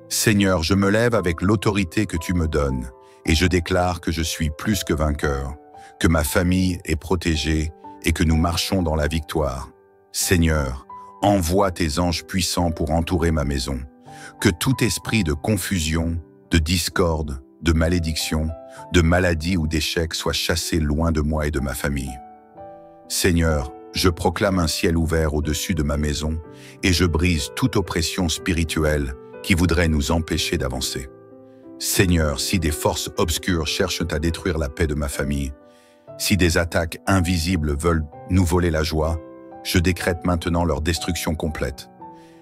A: Seigneur, je me lève avec l'autorité que tu me donnes et je déclare que je suis plus que vainqueur, que ma famille est protégée et que nous marchons dans la victoire. Seigneur, envoie tes anges puissants pour entourer ma maison. Que tout esprit de confusion, de discorde, de malédiction, de maladie ou d'échec soit chassé loin de moi et de ma famille. Seigneur, je proclame un ciel ouvert au-dessus de ma maison et je brise toute oppression spirituelle qui voudrait nous empêcher d'avancer. Seigneur, si des forces obscures cherchent à détruire la paix de ma famille, si des attaques invisibles veulent nous voler la joie, je décrète maintenant leur destruction complète.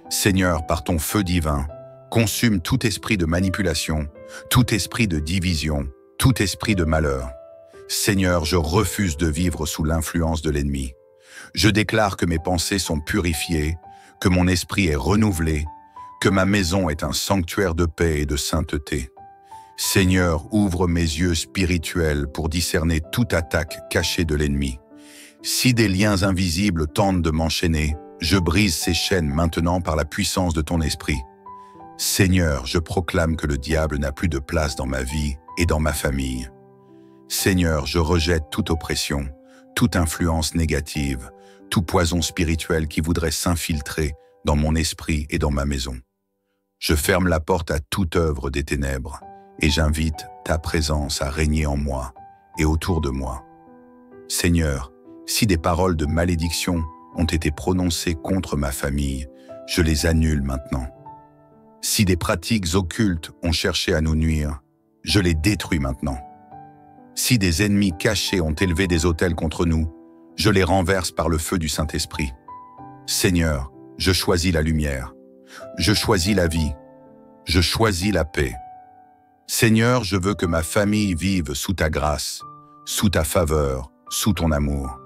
A: Seigneur, par ton feu divin, consume tout esprit de manipulation, tout esprit de division, tout esprit de malheur. Seigneur, je refuse de vivre sous l'influence de l'ennemi. Je déclare que mes pensées sont purifiées, que mon esprit est renouvelé, que ma maison est un sanctuaire de paix et de sainteté. Seigneur, ouvre mes yeux spirituels pour discerner toute attaque cachée de l'ennemi. Si des liens invisibles tentent de m'enchaîner, je brise ces chaînes maintenant par la puissance de ton esprit. Seigneur, je proclame que le diable n'a plus de place dans ma vie et dans ma famille. Seigneur, je rejette toute oppression, toute influence négative, tout poison spirituel qui voudrait s'infiltrer dans mon esprit et dans ma maison. Je ferme la porte à toute œuvre des ténèbres et j'invite ta présence à régner en moi et autour de moi. Seigneur, si des paroles de malédiction ont été prononcées contre ma famille, je les annule maintenant. Si des pratiques occultes ont cherché à nous nuire, je les détruis maintenant. Si des ennemis cachés ont élevé des autels contre nous, je les renverse par le feu du Saint-Esprit. Seigneur, je choisis la lumière, je choisis la vie, je choisis la paix. Seigneur, je veux que ma famille vive sous ta grâce, sous ta faveur, sous ton amour.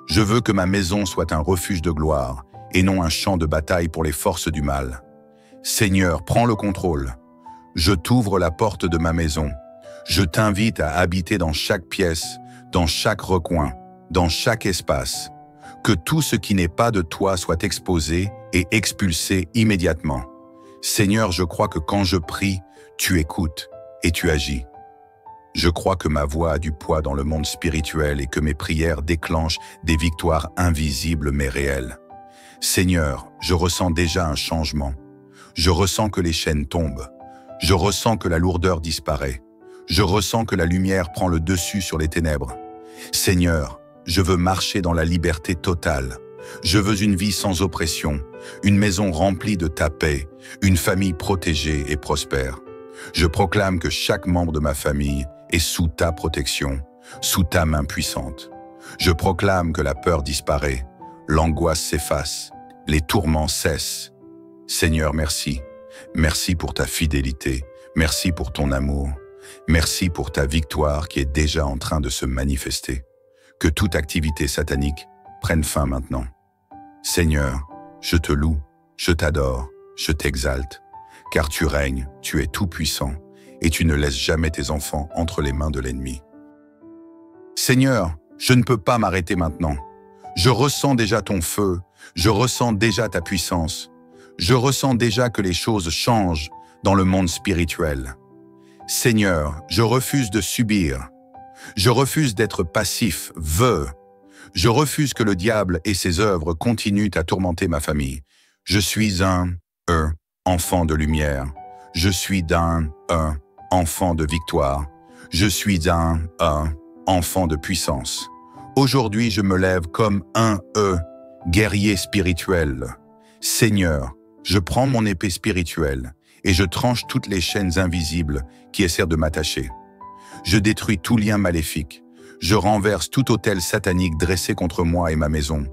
A: Je veux que ma maison soit un refuge de gloire et non un champ de bataille pour les forces du mal. Seigneur, prends le contrôle. Je t'ouvre la porte de ma maison. Je t'invite à habiter dans chaque pièce, dans chaque recoin, dans chaque espace. Que tout ce qui n'est pas de toi soit exposé et expulsé immédiatement. Seigneur, je crois que quand je prie, tu écoutes et tu agis. Je crois que ma voix a du poids dans le monde spirituel et que mes prières déclenchent des victoires invisibles mais réelles. Seigneur, je ressens déjà un changement. Je ressens que les chaînes tombent. Je ressens que la lourdeur disparaît. Je ressens que la lumière prend le dessus sur les ténèbres. Seigneur, je veux marcher dans la liberté totale. Je veux une vie sans oppression, une maison remplie de ta paix, une famille protégée et prospère. Je proclame que chaque membre de ma famille est sous ta protection, sous ta main puissante. Je proclame que la peur disparaît, l'angoisse s'efface, les tourments cessent. Seigneur, merci. Merci pour ta fidélité, merci pour ton amour, merci pour ta victoire qui est déjà en train de se manifester. Que toute activité satanique prenne fin maintenant. Seigneur, je te loue, je t'adore, je t'exalte, car tu règnes, tu es tout-puissant, et tu ne laisses jamais tes enfants entre les mains de l'ennemi. Seigneur, je ne peux pas m'arrêter maintenant. Je ressens déjà ton feu, je ressens déjà ta puissance. Je ressens déjà que les choses changent dans le monde spirituel. Seigneur, je refuse de subir. Je refuse d'être passif, Je refuse que le diable et ses œuvres continuent à tourmenter ma famille. Je suis un enfant de lumière. Je suis un enfant de victoire. Je suis un enfant de puissance. Aujourd'hui, je me lève comme un guerrier spirituel. Seigneur, je prends mon épée spirituelle et je tranche toutes les chaînes invisibles qui essaient de m'attacher. Je détruis tout lien maléfique. Je renverse tout autel satanique dressé contre moi et ma maison.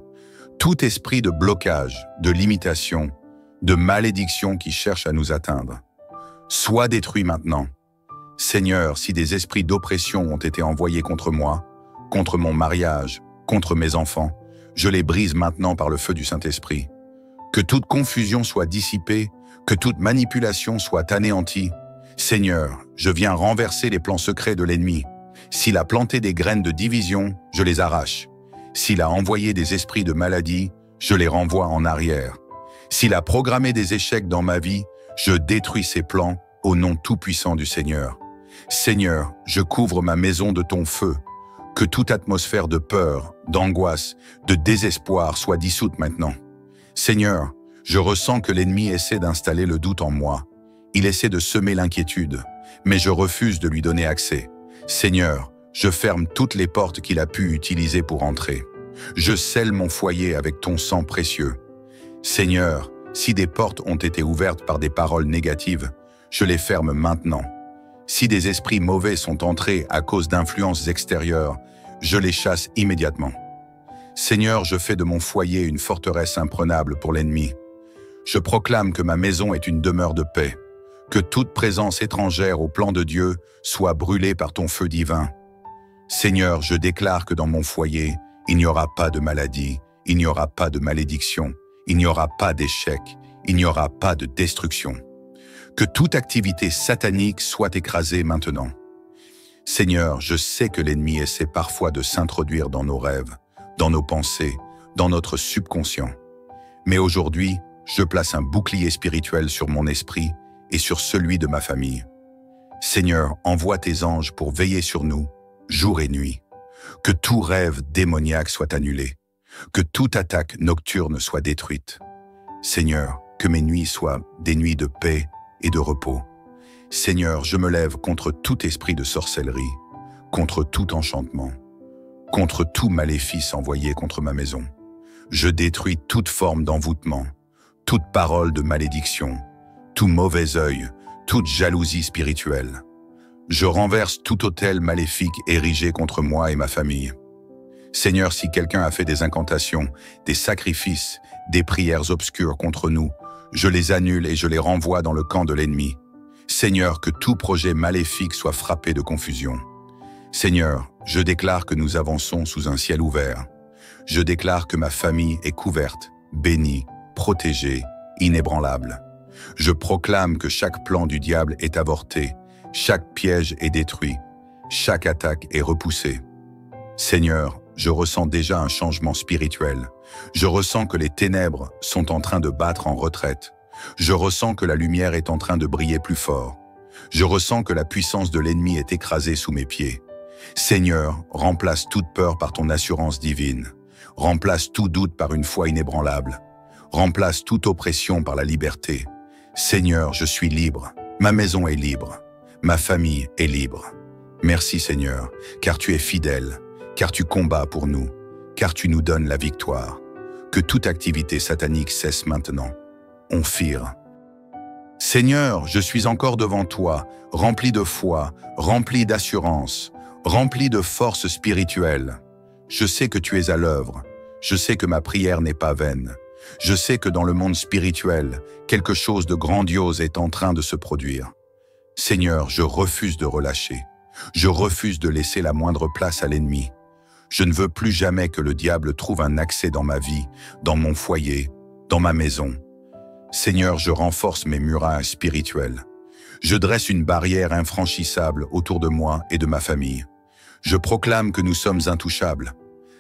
A: Tout esprit de blocage, de limitation, de malédiction qui cherche à nous atteindre. Sois détruit maintenant. Seigneur, si des esprits d'oppression ont été envoyés contre moi, contre mon mariage, contre mes enfants, je les brise maintenant par le feu du Saint-Esprit. Que toute confusion soit dissipée, que toute manipulation soit anéantie. Seigneur, je viens renverser les plans secrets de l'ennemi. S'il a planté des graines de division, je les arrache. S'il a envoyé des esprits de maladie, je les renvoie en arrière. S'il a programmé des échecs dans ma vie, je détruis ses plans au nom tout-puissant du Seigneur. Seigneur, je couvre ma maison de ton feu. Que toute atmosphère de peur, d'angoisse, de désespoir soit dissoute maintenant. Seigneur, je ressens que l'ennemi essaie d'installer le doute en moi. Il essaie de semer l'inquiétude, mais je refuse de lui donner accès. Seigneur, je ferme toutes les portes qu'il a pu utiliser pour entrer. Je scelle mon foyer avec ton sang précieux. Seigneur, si des portes ont été ouvertes par des paroles négatives, je les ferme maintenant. Si des esprits mauvais sont entrés à cause d'influences extérieures, je les chasse immédiatement. Seigneur, je fais de mon foyer une forteresse imprenable pour l'ennemi. Je proclame que ma maison est une demeure de paix, que toute présence étrangère au plan de Dieu soit brûlée par ton feu divin. Seigneur, je déclare que dans mon foyer, il n'y aura pas de maladie, il n'y aura pas de malédiction, il n'y aura pas d'échec, il n'y aura pas de destruction. Que toute activité satanique soit écrasée maintenant. Seigneur, je sais que l'ennemi essaie parfois de s'introduire dans nos rêves, dans nos pensées, dans notre subconscient. Mais aujourd'hui, je place un bouclier spirituel sur mon esprit et sur celui de ma famille. Seigneur, envoie tes anges pour veiller sur nous, jour et nuit. Que tout rêve démoniaque soit annulé. Que toute attaque nocturne soit détruite. Seigneur, que mes nuits soient des nuits de paix et de repos. Seigneur, je me lève contre tout esprit de sorcellerie, contre tout enchantement, contre tout maléfice envoyé contre ma maison. Je détruis toute forme d'envoûtement, toute parole de malédiction, tout mauvais œil, toute jalousie spirituelle. Je renverse tout autel maléfique érigé contre moi et ma famille. Seigneur, si quelqu'un a fait des incantations, des sacrifices, des prières obscures contre nous, je les annule et je les renvoie dans le camp de l'ennemi. Seigneur, que tout projet maléfique soit frappé de confusion. Seigneur, je déclare que nous avançons sous un ciel ouvert. Je déclare que ma famille est couverte, bénie, protégée, inébranlable. Je proclame que chaque plan du diable est avorté, chaque piège est détruit, chaque attaque est repoussée. Seigneur, je ressens déjà un changement spirituel. Je ressens que les ténèbres sont en train de battre en retraite. Je ressens que la lumière est en train de briller plus fort. Je ressens que la puissance de l'ennemi est écrasée sous mes pieds. Seigneur, remplace toute peur par ton assurance divine. Remplace tout doute par une foi inébranlable. Remplace toute oppression par la liberté. Seigneur, je suis libre. Ma maison est libre. Ma famille est libre. Merci Seigneur, car tu es fidèle, car tu combats pour nous, car tu nous donnes la victoire. Que toute activité satanique cesse maintenant. Onphir. Seigneur, je suis encore devant toi, rempli de foi, rempli d'assurance, rempli de force spirituelle. Je sais que tu es à l'œuvre. Je sais que ma prière n'est pas vaine. Je sais que dans le monde spirituel, quelque chose de grandiose est en train de se produire. Seigneur, je refuse de relâcher. Je refuse de laisser la moindre place à l'ennemi. Je ne veux plus jamais que le diable trouve un accès dans ma vie, dans mon foyer, dans ma maison. Seigneur, je renforce mes murailles spirituelles. Je dresse une barrière infranchissable autour de moi et de ma famille. Je proclame que nous sommes intouchables.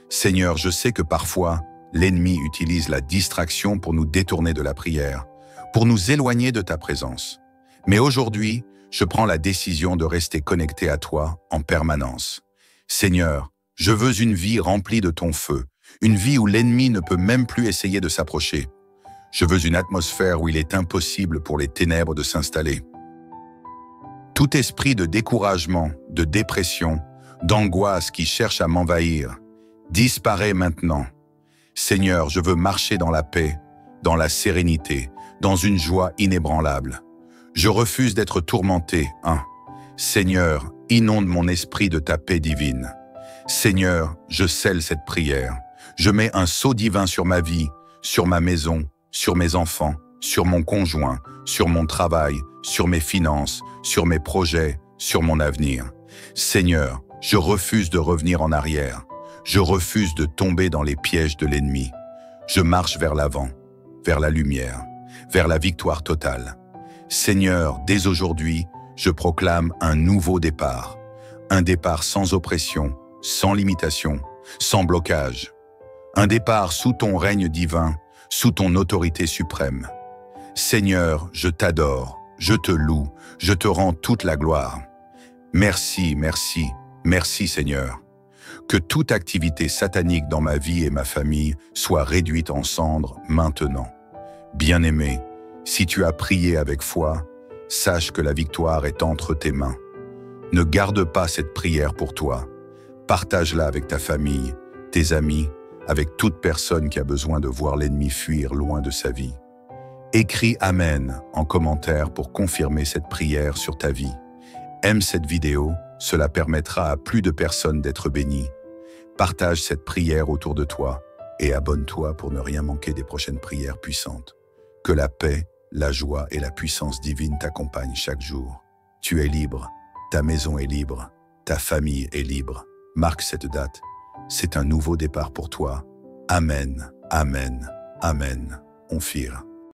A: Seigneur, je sais que parfois, l'ennemi utilise la distraction pour nous détourner de la prière, pour nous éloigner de ta présence. Mais aujourd'hui, je prends la décision de rester connecté à toi en permanence. Seigneur, je veux une vie remplie de ton feu, une vie où l'ennemi ne peut même plus essayer de s'approcher. Je veux une atmosphère où il est impossible pour les ténèbres de s'installer. Tout esprit de découragement, de dépression, d'angoisse qui cherche à m'envahir, disparaît maintenant. Seigneur, je veux marcher dans la paix, dans la sérénité, dans une joie inébranlable. Je refuse d'être tourmenté. Seigneur, inonde mon esprit de ta paix divine. Seigneur, je scelle cette prière. Je mets un sceau divin sur ma vie, sur ma maison, sur mes enfants, sur mon conjoint, sur mon travail, sur mes finances, sur mes projets, sur mon avenir. Seigneur, je refuse de revenir en arrière. Je refuse de tomber dans les pièges de l'ennemi. Je marche vers l'avant, vers la lumière, vers la victoire totale. Seigneur, dès aujourd'hui, je proclame un nouveau départ. Un départ sans oppression, sans limitation, sans blocage. Un départ sous ton règne divin, sous ton autorité suprême. Seigneur, je t'adore, je te loue, je te rends toute la gloire. Merci, merci, merci Seigneur. Que toute activité satanique dans ma vie et ma famille soit réduite en cendres maintenant. Bien-aimé, si tu as prié avec foi, sache que la victoire est entre tes mains. Ne garde pas cette prière pour toi. Partage-la avec ta famille, tes amis, avec toute personne qui a besoin de voir l'ennemi fuir loin de sa vie. Écris Amen en commentaire pour confirmer cette prière sur ta vie. Aime cette vidéo, cela permettra à plus de personnes d'être bénies. Partage cette prière autour de toi et abonne-toi pour ne rien manquer des prochaines prières puissantes. Que la paix, la joie et la puissance divine t'accompagnent chaque jour. Tu es libre, ta maison est libre, ta famille est libre. Marque cette date. C'est un nouveau départ pour toi. Amen, Amen, Amen. Onphir.